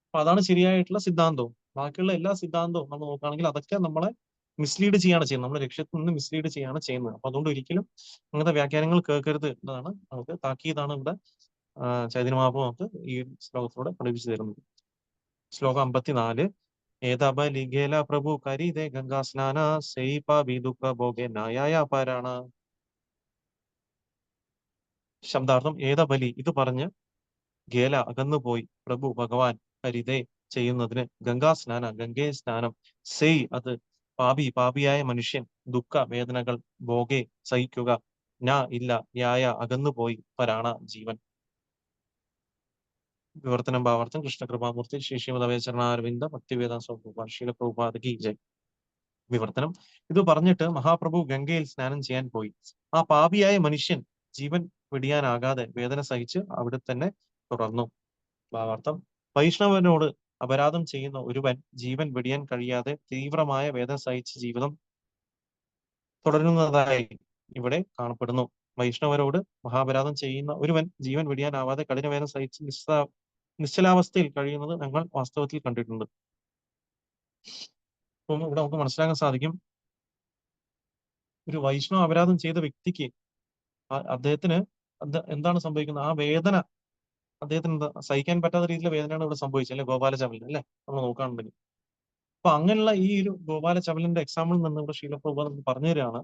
അപ്പൊ അതാണ് ശരിയായിട്ടുള്ള സിദ്ധാന്തവും. ബാക്കിയുള്ള എല്ലാ സിദ്ധാന്തവും നമ്മൾ നോക്കുകയാണെങ്കിൽ അതൊക്കെ നമ്മളെ മിസ്ലീഡ് ചെയ്യാണ് ചെയ്യുന്നത്, നമ്മുടെ ലക്ഷ്യത്തിൽ നിന്ന് മിസ്ലീഡ് ചെയ്യാണ് ചെയ്യുന്നത്. അപ്പൊ അതുകൊണ്ട് ഒരിക്കലും അങ്ങനത്തെ വ്യാഖ്യാനങ്ങൾ കേൾക്കരുത് എന്നതാണ് നമുക്ക് താക്കീതാണ് ഇവിടെ ചൈതന്യ മഹാപ്രഭു നമുക്ക് ഈ ശ്ലോകത്തിലൂടെ പഠിപ്പിച്ചു തരുന്നത്. ശ്ലോകം 54. ഏതബലിഗേല പ്രഭു കരിതേ ഗംഗാ സ്നാന സൈപ വിദുഃഖ ഭോഗേ നായായ പാരായണ. ശബ്ദാർത്ഥം ഏതബലി ഇത് പറഞ്ഞ് ഗേല അകന്നുപോയി പ്രഭു ഭഗവാൻ ഹരിതേ ചെയ്യുന്നതിന് ഗംഗാ സ്നാന ഗംഗയെ സ്നാനം സെയ് അത് പാപിയായ മനുഷ്യൻ ദുഃഖ വേദനകൾ ഭോഗെ സഹിക്കുക ന ഇല്ല യായ അകന്നുപോയി പരാണ ജീവൻ. വിവർത്തനം ഭാവാർത്ഥം കൃഷ്ണകൃപാമൂർത്തി ശ്രീ ശ്രീമദ് ഭക്തിവേദാന്ത സ്വാമി ശീല പ്രഭുപാദകി ജയ്. വിവർത്തനം: ഇത് പറഞ്ഞിട്ട് മഹാപ്രഭു ഗംഗയിൽ സ്നാനം ചെയ്യാൻ പോയി. ആ പാപിയായ മനുഷ്യൻ ജീവൻ വെടിയാനാകാതെ വേദന സഹിച്ച് അവിടെ തന്നെ തുടർന്നു. ഭാവാർത്ഥം: വൈഷ്ണവനോട് അപരാധം ചെയ്യുന്ന ഒരുവൻ ജീവൻ വെടിയാൻ കഴിയാതെ തീവ്രമായ വേദന സഹിച്ച് ജീവിതം തുടരുന്നതായി ഇവിടെ കാണപ്പെടുന്നു. വൈഷ്ണവരോട് മഹാപരാധം ചെയ്യുന്ന ഒരുവൻ ജീവൻ വെടിയാനാവാതെ കഠിനവേദന സഹിച്ച് നിശ്ചലാവസ്ഥയിൽ കഴിയുന്നത് ഞങ്ങൾ വാസ്തവത്തിൽ കണ്ടിട്ടുണ്ട്. അപ്പം ഇവിടെ നമുക്ക് മനസ്സിലാക്കാൻ സാധിക്കും, ഒരു വൈഷ്ണവ അപരാധം ചെയ്ത വ്യക്തിക്ക് അദ്ദേഹത്തിന് എന്താണ് സംഭവിക്കുന്നത്? ആ വേദന അദ്ദേഹത്തിന് സഹിക്കാൻ പറ്റാത്ത രീതിയിലുള്ള വേദനയാണ് ഇവിടെ സംഭവിച്ചത് അല്ലെ, ഗോപാലചവലിന് അല്ലെ, നമ്മൾ നോക്കുകയാണെന്നുണ്ടെങ്കിൽ. അപ്പൊ അങ്ങനെയുള്ള ഈ ഒരു ഗോപാലചവലിന്റെ എക്സാമ്പിൾ നിന്ന് ഇവിടെ ശീലപ്രഭുപാദ് നമുക്ക് പറഞ്ഞു തരികയാണ്.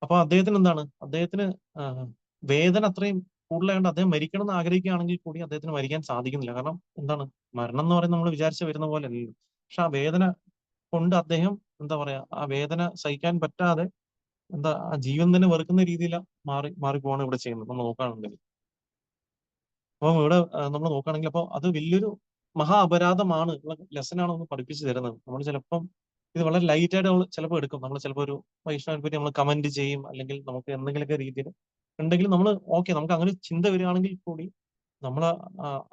അപ്പൊ അദ്ദേഹത്തിന് എന്താണ്? അദ്ദേഹത്തിന് വേദന അത്രയും കൂടുതലായതുകൊണ്ട് അദ്ദേഹം മരിക്കണം എന്ന് ആഗ്രഹിക്കുകയാണെങ്കിൽ കൂടി അദ്ദേഹത്തിന് മരിക്കാൻ സാധിക്കുന്നില്ല. കാരണം എന്താണ്? മരണം എന്ന് പറയുന്നത് നമ്മൾ വിചാരിച്ച വരുന്ന പോലെ അല്ലല്ലോ. പക്ഷെ ആ വേദന കൊണ്ട് അദ്ദേഹം എന്താ പറയാ, ആ വേദന സഹിക്കാൻ പറ്റാതെ ആ ജീവൻ തന്നെ വെറുക്കുന്ന രീതിയിൽ മാറിപ്പോവാണ് ഇവിടെ ചെയ്യുന്നത് നമ്മൾ നോക്കുകയാണെന്നുണ്ടെങ്കിൽ. അപ്പം ഇവിടെ നമ്മൾ നോക്കുകയാണെങ്കിൽ അപ്പോൾ അത് വലിയൊരു മഹാ അപരാധമാണ്, ലെസനാണ് ഒന്ന് പഠിപ്പിച്ചു തരുന്നത്. നമ്മൾ ചിലപ്പം ഇത് വളരെ ലൈറ്റ് ആയിട്ട് നമ്മൾ ചിലപ്പോൾ എടുക്കും. നമ്മൾ ചിലപ്പോൾ ഒരു വൈഷ്ണവനെ പറ്റി നമ്മൾ കമന്റ് ചെയ്യും, അല്ലെങ്കിൽ നമുക്ക് എന്തെങ്കിലുമൊക്കെ രീതിയിൽ ഉണ്ടെങ്കിൽ നമ്മൾ ഓക്കെ, നമുക്ക് അങ്ങനെ ചിന്ത വരികയാണെങ്കിൽ കൂടി നമ്മൾ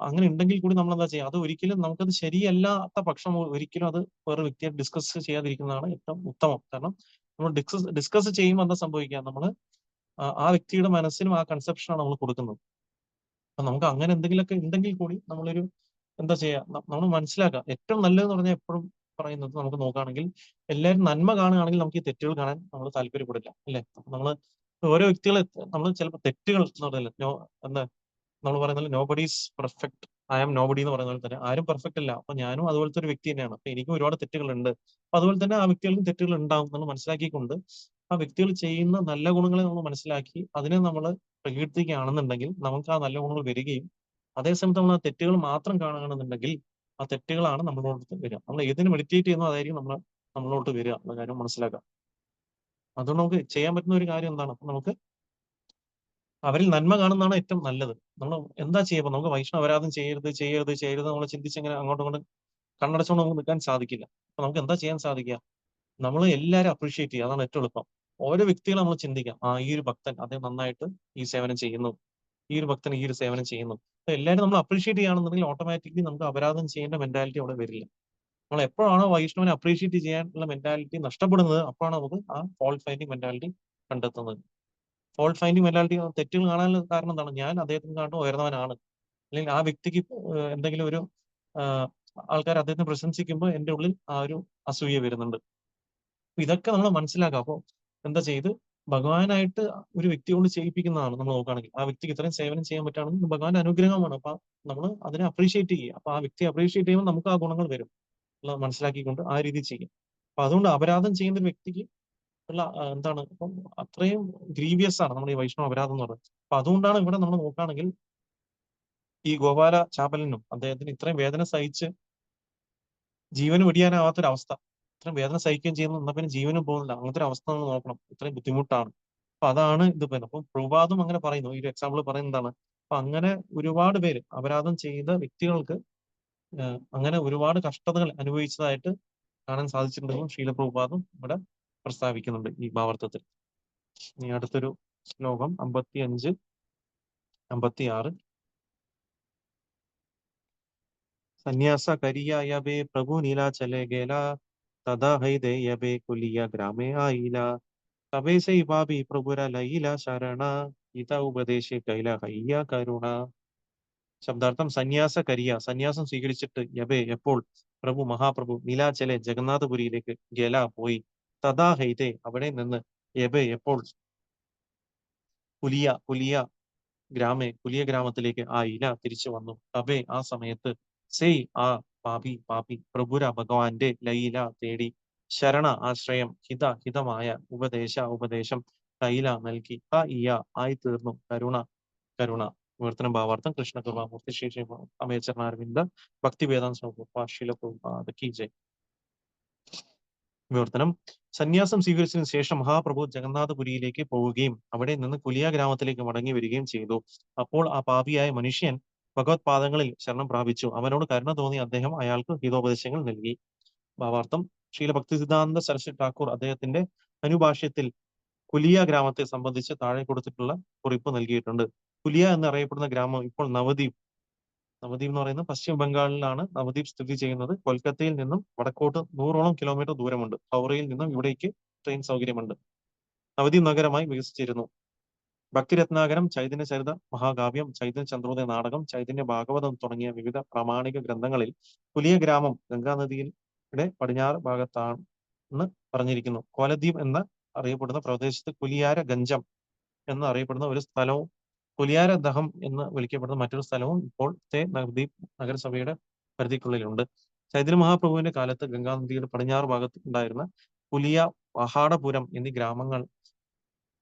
അങ്ങനെ ഉണ്ടെങ്കിൽ കൂടി നമ്മൾ എന്താ ചെയ്യുക? അത് ഒരിക്കലും നമുക്കത് ശരിയല്ലാത്ത പക്ഷം ഒരിക്കലും അത് വേറെ വ്യക്തിയെ ഡിസ്കസ് ചെയ്യാതിരിക്കുന്നതാണ് ഏറ്റവും ഉത്തമം. കാരണം നമ്മൾ ഡിസ്കസ് ചെയ്യുമ്പോൾ എന്താ സംഭവിക്കുക? നമ്മൾ ആ വ്യക്തിയുടെ മനസ്സിനും ആ കൺസെപ്ഷനാണ് നമ്മൾ കൊടുക്കുന്നത്. അപ്പൊ നമുക്ക് അങ്ങനെ എന്തെങ്കിലുമൊക്കെ ഉണ്ടെങ്കിൽ കൂടി നമ്മളൊരു എന്താ ചെയ്യാ, നമ്മൾ മനസ്സിലാക്കുക. ഏറ്റവും നല്ലതെന്ന് പറഞ്ഞാൽ എപ്പോഴും പറയുന്നത്, നമുക്ക് നോക്കുകയാണെങ്കിൽ എല്ലാവരും നന്മ കാണുകയാണെങ്കിൽ നമുക്ക് ഈ തെറ്റുകൾ കാണാൻ നമ്മൾ താല്പര്യപ്പെടില്ല അല്ലെ. നമ്മൾ ഓരോ വ്യക്തികളെ നമ്മൾ ചിലപ്പോൾ തെറ്റുകൾ എന്ന് പറഞ്ഞാൽ എന്താ നമ്മൾ പറയുന്നത്, nobody is perfect, I am nobody എന്ന് പറയുന്ന പോലെ തന്നെ ആരും പെർഫെക്റ്റ് അല്ല. അപ്പൊ ഞാനും അതുപോലത്തെ ഒരു വ്യക്തി തന്നെയാണ്. അപ്പൊ എനിക്കും ഒരുപാട് തെറ്റുകളുണ്ട്. അപ്പൊ അതുപോലെ തന്നെ ആ വ്യക്തികൾക്കും തെറ്റുകൾ ഉണ്ടാവും നമ്മൾ മനസ്സിലാക്കിക്കൊണ്ട് ആ വ്യക്തികൾ ചെയ്യുന്ന നല്ല ഗുണങ്ങളെ നമ്മൾ മനസ്സിലാക്കി അതിനെ നമ്മൾ പ്രകീർത്തിക്കുകയാണെന്നുണ്ടെങ്കിൽ നമുക്ക് ആ നല്ല ഗുണങ്ങൾ വരികയും, അതേസമയത്ത് നമ്മൾ ആ തെറ്റുകൾ മാത്രം കാണുകയാണെന്നുണ്ടെങ്കിൽ ആ തെറ്റുകളാണ് നമ്മളോട്ട് വരിക. നമ്മൾ ഏതിന് മെഡിറ്റേറ്റ് ചെയ്യുന്നോ അതായിരിക്കും നമ്മളോട്ട് വരിക എന്ന കാര്യം മനസ്സിലാക്കാം. അതുകൊണ്ട് നമുക്ക് ചെയ്യാൻ പറ്റുന്ന ഒരു കാര്യം എന്താണ്? അപ്പൊ നമുക്ക് അവരിൽ നന്മ കാണുന്നതാണ് ഏറ്റവും നല്ലത്. നമ്മൾ എന്താ ചെയ്യുക? നമുക്ക് വൈഷ്ണവ അപരാധം ചെയ്യരുത് നമ്മൾ ചിന്തിച്ചിങ്ങനെ അങ്ങോട്ടും ഇങ്ങോട്ടും കണ്ണടച്ചുകൊണ്ട് നമുക്ക് നിൽക്കാൻ സാധിക്കില്ല. അപ്പൊ നമുക്ക് എന്താ ചെയ്യാൻ സാധിക്കുക? നമ്മൾ എല്ലാവരും അപ്രീഷിയേറ്റ് ചെയ്യുക, അതാണ് ഏറ്റവും എളുപ്പം. ഓരോ വ്യക്തികളെ നമ്മൾ ചിന്തിക്കാം, ഈ ഒരു ഭക്തൻ അദ്ദേഹം നന്നായിട്ട് ഈ സേവനം ചെയ്യുന്നു, ഈ ഒരു ഭക്തൻ ഈ ഒരു സേവനം ചെയ്യുന്നു. അപ്പൊ എല്ലാവരും നമ്മൾ അപ്രീഷിയേറ്റ് ചെയ്യുകയാണെന്നുണ്ടെങ്കിൽ ഓട്ടോമാറ്റിക്കലി നമുക്ക് അപരാധം ചെയ്യേണ്ട മെന്റാലിറ്റി അവിടെ വരില്ല. നമ്മൾ എപ്പോഴാണോ വൈഷ്ണവനെ അപ്രീഷിയേറ്റ് ചെയ്യാനുള്ള മെന്റാലിറ്റി നഷ്ടപ്പെടുന്നത്, അപ്പോഴാണ് നമുക്ക് ആ ഫോൾട്ട് ഫൈൻഡിങ് മെന്റാലിറ്റി കണ്ടെത്തുന്നത്. ഫോൾട്ട് ഫൈൻഡിങ് മെന്റാലിറ്റി, തെറ്റുകൾ കാണാനുള്ള കാരണം എന്താണ്? ഞാൻ അദ്ദേഹത്തിന് കാണും ഉയർന്നവനാണ്, അല്ലെങ്കിൽ ആ വ്യക്തിക്ക് എന്തെങ്കിലും ഒരു ആൾക്കാർ അദ്ദേഹത്തെ പ്രശംസിക്കുമ്പോൾ എന്റെ ഉള്ളിൽ ആ ഒരു അസൂയ വരുന്നുണ്ട്. ഇതൊക്കെ നമ്മൾ മനസ്സിലാക്കാം. അപ്പോൾ എന്താ ചെയ്ത് ഭഗവാനായിട്ട് ഒരു വ്യക്തി കൊണ്ട് ചെയ്യിപ്പിക്കുന്നതാണ് നമ്മൾ നോക്കുകയാണെങ്കിൽ. ആ വ്യക്തിക്ക് ഇത്രയും സേവനം ചെയ്യാൻ പറ്റുകയാണെങ്കിൽ ഭഗവാന്റെ അനുഗ്രഹമാണ്. അപ്പൊ നമ്മൾ അതിനെ അപ്രീഷിയേറ്റ് ചെയ്യുക. അപ്പൊ ആ വ്യക്തി അപ്രീഷിയേറ്റ് ചെയ്യുമ്പോൾ നമുക്ക് ആ ഗുണങ്ങൾ വരും മനസ്സിലാക്കിക്കൊണ്ട് ആ രീതി ചെയ്യും. അപ്പൊ അതുകൊണ്ട് അപരാധം ചെയ്യുന്ന ഒരു വ്യക്തിക്ക് ഉള്ള എന്താണ്, അപ്പം അത്രയും ഗ്രീവിയസ് ആണ് നമ്മുടെ ഈ വൈഷ്ണവ അപരാധം എന്ന് പറയുന്നത്. അപ്പൊ അതുകൊണ്ടാണ് ഇവിടെ നമ്മൾ നോക്കുകയാണെങ്കിൽ ഈ ഗോപാല ചാപ്പലിനും അദ്ദേഹത്തിന് ഇത്രയും വേദന സഹിച്ച് ജീവന് വെടിയാനാവാത്തൊരവസ്ഥ, ഇത്രയും വേദന സഹിക്കുകയും ചെയ്യുന്നു, എന്നാൽ പിന്നെ ജീവനും പോകുന്നില്ല, അങ്ങനത്തെ ഒരു അവസ്ഥ നമ്മൾ നോക്കണം. ഇത്രയും ബുദ്ധിമുട്ടാണ്. അപ്പൊ അതാണ് ഇത് പറയുന്നത്. അപ്പം പ്രഭുപാദും അങ്ങനെ പറയുന്നു, ഈ ഒരു എക്സാമ്പിൾ പറയുന്നതാണ്. അപ്പൊ അങ്ങനെ ഒരുപാട് പേര് അപരാധം ചെയ്ത വ്യക്തികൾക്ക് അങ്ങനെ ഒരുപാട് കഷ്ടതകൾ അനുഭവിച്ചതായിട്ട് കാണാൻ സാധിച്ചിട്ടുണ്ടെന്നും ശീലപ്രഭുപാദും ഇവിടെ പ്രസ്താവിക്കുന്നുണ്ട് ഈ ഭാവാർത്ഥത്തിൽ. ഇനി അടുത്തൊരു ശ്ലോകം 55, 56. സന്യാസ കരിയായബേ പ്രഭു നീലാചലെ ഗേല തഥാ ഹൈദേ യബേ കുലിയ ഗ്രാമേ ആയില തബേ സൈ ബാബി പ്രഭുര ലൈല ശരണ ഗീത ഉപദേശി കൈല ഹയ്യ കരുണ. ശബ്ദാർത്ഥം സന്യാസ കരിയ, സന്യാസം സ്വീകരിച്ചിട്ട് യബേ എപ്പോൾ പ്രഭു മഹാപ്രഭു നീലാചലെ ജഗന്നാഥപുരിയിലേക്ക് ഗല പോയി തഥാ ഹൈതേ അവിടെ നിന്ന് യബേ എപ്പോൾ കുലിയ കുലിയ കുലിയ ഗ്രാമത്തിലേക്ക് ആ ഇല തിരിച്ചു വന്നു. തബേ ആ സമയത്ത് സെയ് ആ പാപി പാപി പ്രഭുര ഭഗവാന്റെ ലൈല തേടി ശരണ ആശ്രയം ഹിതമായ ഉപദേശം കൈല നൽകി ആയി തീർന്നു കരുണ കരുണ. വിവർത്തനം ഭാവാർത്ഥം കൃഷ്ണകൃപാമൂർത്തി ശ്രീ ശ്രീ അമേച്ചരണാരവിന്ദ ഭക്തിവേദാന്ത സ്വരൂപ ശീലപ്രഭുപാദ കി ജയ്. വിവർത്തനം: സന്യാസം സ്വീകരിച്ചതിനു ശേഷം മഹാപ്രഭു ജഗന്നാഥപുരിയിലേക്ക് പോവുകയും അവിടെ നിന്ന് കുലിയ ഗ്രാമത്തിലേക്ക് മടങ്ങി വരികയും ചെയ്തു. അപ്പോൾ ആ പാപിയായ മനുഷ്യൻ ഭഗവത് പാദങ്ങളിൽ ശരണം പ്രാപിച്ചു. അവനോട് കരുണ തോന്നി അദ്ദേഹം അയാൾക്ക് ഹിതോപദേശങ്ങൾ നൽകി. ഭാവാർത്ഥം: ശ്രീല ഭക്തിസിദ്ധാന്ത സരസ്വതി ഠാക്കൂർ അദ്ദേഹത്തിന്റെ അനുഭാഷ്യത്തിൽ കുലിയ ഗ്രാമത്തെ സംബന്ധിച്ച് താഴെ കൊടുത്തിട്ടുള്ള കുറിപ്പ് നൽകിയിട്ടുണ്ട്. കുലിയ എന്നറിയപ്പെടുന്ന ഗ്രാമം ഇപ്പോൾ നവദ്വീപ് എന്ന് പറയുന്നത് പശ്ചിമ ബംഗാളിലാണ് നവദ്വീപ് സ്ഥിതി ചെയ്യുന്നത്. കൊൽക്കത്തയിൽ നിന്നും വടക്കോട്ട് 100ഓളം കിലോമീറ്റർ ദൂരമുണ്ട്. ഹൗറയിൽ നിന്നും ഇവിടേക്ക് ട്രെയിൻ സൗകര്യമുണ്ട്. നവദ്വീപ് നഗരമായി വികസിച്ചിരുന്നു. ഭക്തിരത്നാകരം, ചൈതന്യ ചരിത മഹാകാവ്യം, ചൈതന്യ ചന്ദ്രോദയ നാടകം, ചൈതന്യ ഭാഗവതം തുടങ്ങിയ വിവിധ പ്രാമാണിക ഗ്രന്ഥങ്ങളിൽ കുലിയ ഗ്രാമം ഗംഗാനദിയുടെ പടിഞ്ഞാറ് ഭാഗത്താണെന്ന് പറഞ്ഞിരിക്കുന്നു. കോലദ്വീപ് എന്ന് അറിയപ്പെടുന്ന പ്രദേശത്ത് കുലിയാര ഗഞ്ചം എന്ന് അറിയപ്പെടുന്ന ഒരു സ്ഥലവും കുലിയാര ദഹം എന്ന് വിളിക്കപ്പെടുന്ന മറ്റൊരു സ്ഥലവും ഇപ്പോഴത്തെ നവദ്വീപ് നഗരസഭയുടെ പരിധിക്കുള്ളിലുണ്ട്. ചൈതന്യ മഹാപ്രഭുവിന്റെ കാലത്ത് ഗംഗാനദിയുടെ പടിഞ്ഞാറ് ഭാഗത്ത് ഉണ്ടായിരുന്ന കുലിയ, പഹാടപുരം എന്നീ ഗ്രാമങ്ങൾ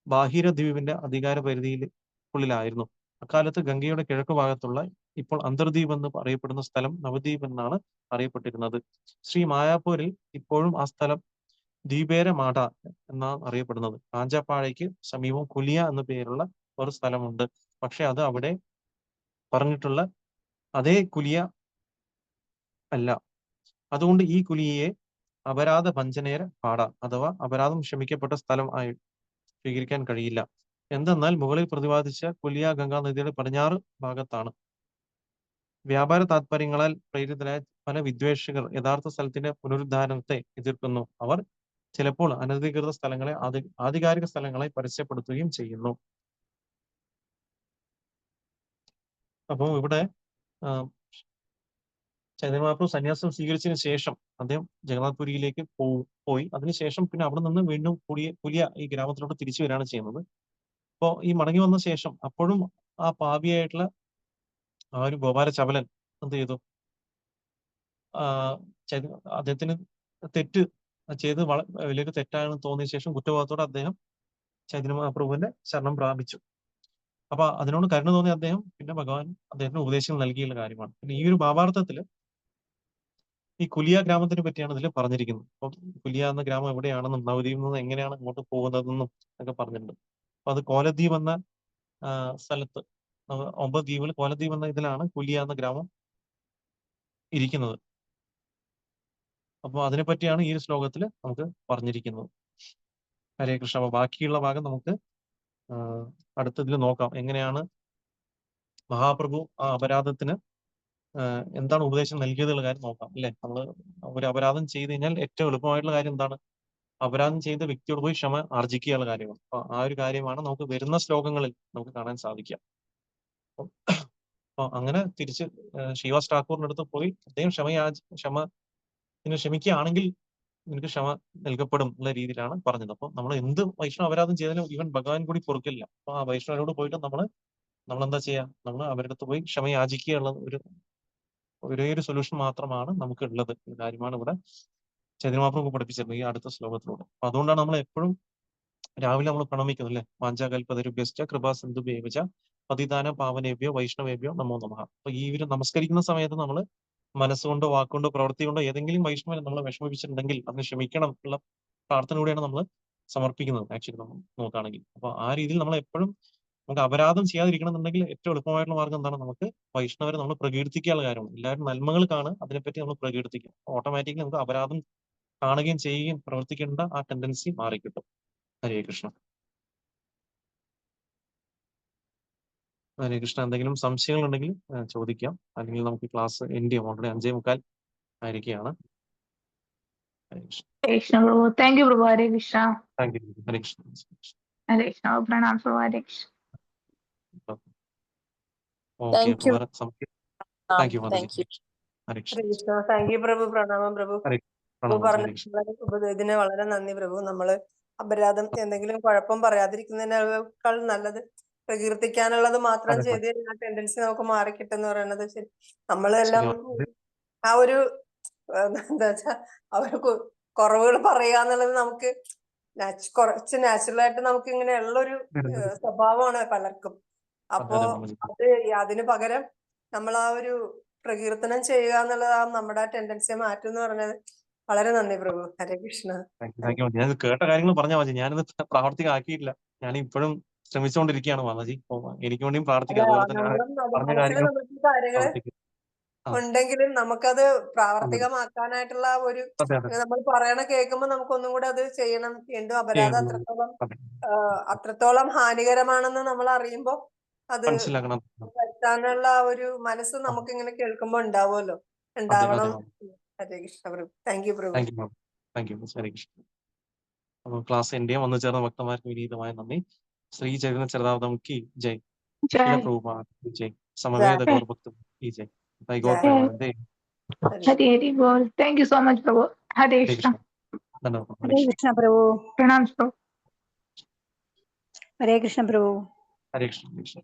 ബാഹിരദ്വീപിന്റെ അധികാര പരിധിയിലുള്ളിലായിരുന്നു. അക്കാലത്ത് ഗംഗയുടെ കിഴക്ക് ഭാഗത്തുള്ള ഇപ്പോൾ അന്തർദ്വീപ് എന്ന് അറിയപ്പെടുന്ന സ്ഥലം നവദ്വീപ് എന്നാണ് അറിയപ്പെട്ടിരുന്നത്. ശ്രീ മായാപൂരിൽ ഇപ്പോഴും ആ സ്ഥലം ദ്വീപേര മാട എന്നാണ് അറിയപ്പെടുന്നത്. കാഞ്ചാപ്പാഴയ്ക്ക് സമീപം കുലിയ എന്ന പേരുള്ള ഒരു സ്ഥലമുണ്ട്. പക്ഷെ അത് അവിടെ പറഞ്ഞിട്ടുള്ള അതേ കുലിയ അല്ല. അതുകൊണ്ട് ഈ കുലിയയെ അപരാധ ഭഞ്ജനേര പാട അഥവാ അപരാധം ക്ഷമിക്കപ്പെട്ട സ്ഥലം ആയി സ്വീകരിക്കാൻ കഴിയില്ല. എന്തെന്നാൽ മുകളിൽ പ്രതിപാദിച്ച കുലിയ ഗംഗാ നദിയുടെ പടിഞ്ഞാറ് ഭാഗത്താണ്. വ്യാപാര താത്പര്യങ്ങളാൽ പ്രേരിതരായ പല വിദ്വേഷകർ യഥാർത്ഥ സ്ഥലത്തിന്റെ പുനരുദ്ധാരണത്തെ എതിർക്കുന്നു. അവർ ചിലപ്പോൾ അനധികൃത സ്ഥലങ്ങളെ ആധികാരിക സ്ഥലങ്ങളായി പരസ്യപ്പെടുത്തുകയും ചെയ്യുന്നു. അപ്പോൾ ഇവിടെ ചൈതന്യ മഹാപ്രഭു സന്യാസം സ്വീകരിച്ചതിന് ശേഷം അദ്ദേഹം ജഗന്നാഥ്പുരിയിലേക്ക് പോയി. അതിനുശേഷം പിന്നെ അവിടെ നിന്ന് വീണ്ടും കുലിയ ഈ ഗ്രാമത്തിലോട്ട് തിരിച്ചു വരികയാണ് ചെയ്യുന്നത്. അപ്പോൾ ഈ മടങ്ങി വന്ന ശേഷം അപ്പോഴും ആ പാപിയായിട്ടുള്ള ആ ഒരു ഗോപാല ചപലൻ എന്ത് ചെയ്തു? അദ്ദേഹത്തിന് തെറ്റ് ചെയ്ത് വലിയൊരു തെറ്റാണെന്ന് തോന്നിയ ശേഷം കുറ്റബോധത്തോടെ അദ്ദേഹം ചൈതന്യ മഹാപ്രഭുവിന്റെ ശരണം പ്രാപിച്ചു. അപ്പൊ അതിനോട് കരുണ തോന്നിയ അദ്ദേഹം പിന്നെ ഭഗവാൻ അദ്ദേഹത്തിന് ഉപദേശങ്ങൾ നൽകിയുള്ള കാര്യമാണ്. പിന്നെ ഈ ഒരു ഭാവാർത്ഥത്തില് ഈ കുലിയ ഗ്രാമത്തിനെ പറ്റിയാണ് ഇതിൽ പറഞ്ഞിരിക്കുന്നത്. അപ്പം കുലിയ എന്ന ഗ്രാമം എവിടെയാണെന്നും നവദ്വീപിൽ നിന്ന് എങ്ങനെയാണ് അങ്ങോട്ട് പോകുന്നതെന്നും ഒക്കെ പറഞ്ഞിട്ടുണ്ട്. അപ്പൊ അത് കോലദ്വീപ് എന്ന സ്ഥലത്ത് 9 ദ്വീപിൽ കോലദ്വീപ് എന്ന ഇതിലാണ് കുലിയ എന്ന ഗ്രാമം ഇരിക്കുന്നത്. അപ്പോൾ അതിനെപ്പറ്റിയാണ് ഈ ഒരു ശ്ലോകത്തിൽ നമുക്ക് പറഞ്ഞിരിക്കുന്നത്. ഹരേ കൃഷ്ണ. അപ്പൊ ബാക്കിയുള്ള ഭാഗം നമുക്ക് അടുത്തതിൽ നോക്കാം. എങ്ങനെയാണ് മഹാപ്രഭു ആ അപരാധത്തിന് എന്താണ് ഉപദേശം നൽകിയതുള്ള കാര്യം നോക്കാം അല്ലെ. നമ്മൾ ഒരു അപരാധം ചെയ്ത് കഴിഞ്ഞാൽ ഏറ്റവും എളുപ്പമായിട്ടുള്ള കാര്യം എന്താണ്? അപരാധം ചെയ്ത വ്യക്തിയോട് പോയി ക്ഷമ ആർജിക്കുക കാര്യമാണ്. അപ്പൊ ആ ഒരു കാര്യമാണ് നമുക്ക് വരുന്ന ശ്ലോകങ്ങളിൽ നമുക്ക് കാണാൻ സാധിക്കുക. അപ്പൊ അങ്ങനെ തിരിച്ച് ശ്രീവാസ് ഠാക്കൂറിന്റെ അടുത്ത് പോയി അദ്ദേഹം ക്ഷമിക്കുകയാണെങ്കിൽ നിനക്ക് ക്ഷമ നൽകപ്പെടും എന്നുള്ള രീതിയിലാണ് പറഞ്ഞത്. അപ്പൊ നമ്മൾ എന്ത് വൈഷ്ണവ അപരാധം ചെയ്താലും ഈവൻ ഭഗവാൻ കൂടി പൊറുക്കില്ല. അപ്പൊ ആ വൈഷ്ണവരോട് പോയിട്ട് നമ്മളെന്താ ചെയ്യാ? നമ്മൾ അവരുടെ അടുത്ത് പോയി ക്ഷമ യാചിക്കുക ഒരേ ഒരു സൊല്യൂഷൻ മാത്രമാണ് നമുക്ക് ഉള്ളത്. ഈ കാര്യമാണ് ഇവിടെ ചൈതന്യ മഹാപ്രഭു പഠിപ്പിച്ചിരുന്നത് ഈ അടുത്ത ശ്ലോകത്തിലൂടെ. അപ്പൊ അതുകൊണ്ടാണ് നമ്മൾ എപ്പോഴും രാവിലെ നമ്മൾ പ്രണമിക്കുന്നത് അല്ലെ. വാഞ്ചാകൽപതരുഭ്യശ്ച കൃപാ സിന്ധു ബേവച പതിദാന പാവനേഭ്യോ വൈഷ്ണവേഭ്യോ നമോ നമഃ. അപ്പൊ ഈ ഒരു നമസ്കരിക്കുന്ന സമയത്ത് നമ്മൾ മനസ്സുകൊണ്ടോ വാക്കുകൊണ്ടോ പ്രവൃത്തി കൊണ്ടോ ഏതെങ്കിലും വൈഷ്ണവനെ നമ്മളെ വിഷമിപ്പിച്ചിട്ടുണ്ടെങ്കിൽ അതിന് ക്ഷമിക്കണം എന്നുള്ള പ്രാർത്ഥനയോടെയാണ് നമ്മൾ സമർപ്പിക്കുന്നത് ആക്ച്വലി നമ്മൾ നോക്കുകയാണെങ്കിൽ. അപ്പൊ ആ രീതിയിൽ നമ്മൾ എപ്പോഴും നമുക്ക് അപരാധം ചെയ്യാതിരിക്കണം എന്നുണ്ടെങ്കിൽ ഏറ്റവും എളുപ്പമായിട്ടുള്ള മാർഗം എന്താണ്? നമുക്ക് വൈഷ്ണവരെ നമ്മൾ പ്രകീർത്തിക്കാനുള്ള കാര്യമാണ്. എല്ലാവരും നന്മകൾ കാണുക, അതിനെപ്പറ്റി നമ്മൾ പ്രകീർത്തിക്കുക. ഓട്ടോമാറ്റിക്കലി നമുക്ക് അപരാധം കാണുകയും ചെയ്യുകയും പ്രവർത്തിക്കേണ്ട ആ ടെൻഡൻസി മാറിക്കിട്ടും. ഹരേ കൃഷ്ണ. ഹരേ കൃഷ്ണ. എന്തെങ്കിലും സംശയങ്ങളുണ്ടെങ്കിൽ ചോദിക്കാം. അല്ലെങ്കിൽ നമുക്ക് ക്ലാസ് എൻഡ് ചെയ്യാം. ഓൾറെഡി 5:45 ആയിരിക്കുകയാണ്. ഹരേ കൃഷ്ണ. हरे कृष्ण प्रभु, थैंक यू प्रभु, हरे कृष्णा. Thank you. ഹരേ കൃഷ്ണ. हरे कृष्णा, प्रणाम प्रभु, Hare Krishna. Okay. Thank you. വേറെ സംശയം? താങ്ക് യു മാതാജി. Thank you. Hare Krishna. Krishna. Thank you പ്രഭു. പ്രണാമം പ്രഭു. ഹരേ പ്രഭു പ്രണാമം. പറഞ്ഞ ഹരേ കൃഷ്ണ. ഇതിന് വളരെ നന്ദി പ്രഭു. നമ്മള് അപരാധം എന്തെങ്കിലും കുഴപ്പം പറയാതിരിക്കുന്നതിനേക്കാൾ നല്ലത് പ്രകീർത്തിക്കാനുള്ളത് മാത്രം അതെ, ചെയ്ത് ആ ടെൻഡൻസി നമുക്ക് മാറിക്കിട്ടെന്ന് പറയുന്നത് ശരി. നമ്മളെല്ലാം ശരിയാണ്. ആ ഒരു എന്താ വെച്ചാ ആ ഒരു കുറവുകൾ പറയുക എന്നുള്ളത് നമുക്ക് കുറച്ച് നാച്ചുറൽ ആയിട്ട് നമുക്ക് ഇങ്ങനെ ഉള്ളൊരു സ്വഭാവമാണ് പലർക്കും. അപ്പോ അതെ മാതാജി. അതിന് പകരം നമ്മൾ ആ ഒരു പ്രകീർത്തനം ചെയ്യുക എന്നുള്ളത് ആ നമ്മുടെ ടെൻഡൻസിയെ മാറ്റും എന്ന് പറഞ്ഞത് വളരെ നന്ദി പ്രഭു. ഹരേ കൃഷ്ണ. Thank you. ഞാൻ കേട്ട കാര്യങ്ങൾ പറഞ്ഞാൽ മതി. ഞാനിത് പ്രാവർത്തികമാക്കിയിട്ടില്ല. ഞാൻ ഇപ്പോഴും ശ്രമിച്ചുകൊണ്ടിരിക്കുകയാണ് മാതാജി. എനിക്ക് വേണ്ടിയും പ്രാർത്ഥിക്കുക. അതുപോലെ തന്നെ പറഞ്ഞ കാര്യങ്ങൾ കാര്യങ്ങള് പ്രവർത്തിക്കും. ഉണ്ടെങ്കിലും നമുക്കത് പ്രാവർത്തികമാക്കാനായിട്ടുള്ള ഒരു അതെ അതെ നമ്മൾ പറയണ കേൾക്കുമ്പോ നമുക്ക് ഒന്നും കൂടെ അത് ചെയ്യണം. വീണ്ടും അപരാധം അതെ. അത്രത്തോളം ഹാനികരമാണെന്ന് നമ്മൾ അറിയുമ്പോ അത് മനസ്സിലാക്കണം. വരുത്താനുള്ള ഒരു മനസ്സ് നമുക്ക് ഇങ്ങനെ കേൾക്കുമ്പോ ഉണ്ടാവുമല്ലോ. അതെ ഉണ്ടാവണം. അതെ. ഹരേ കൃഷ്ണ പ്രഭു. താങ്ക് യു പ്രഭു. Thank you ma'am. Thank you. Hare Krishna. അപ്പോൾ ക്ലാസ് എൻ്റെയും വന്നു ചേർന്ന ഭക്തന്മാർക്ക് വിനീതമായ നന്ദി. ശ്രീ ചൈതന്യ ചരിതാമൃതം की जय. शिला जय प्रभुपाद की जय. समवेत गौर भक्त की जय. ताई गौर जय. प्रेमानंदे. हरि हरि बोल. थैंक यू सो मच प्रभु. हरे हरे कृष्णा. कृष्ण. धन्यवाद. हरे Hare कृष्ण. Krishna Prabhu. प्रणाम प्रभु. Hare Krishna Prabhu. हरे कृष्ण. हरे कृष्ण.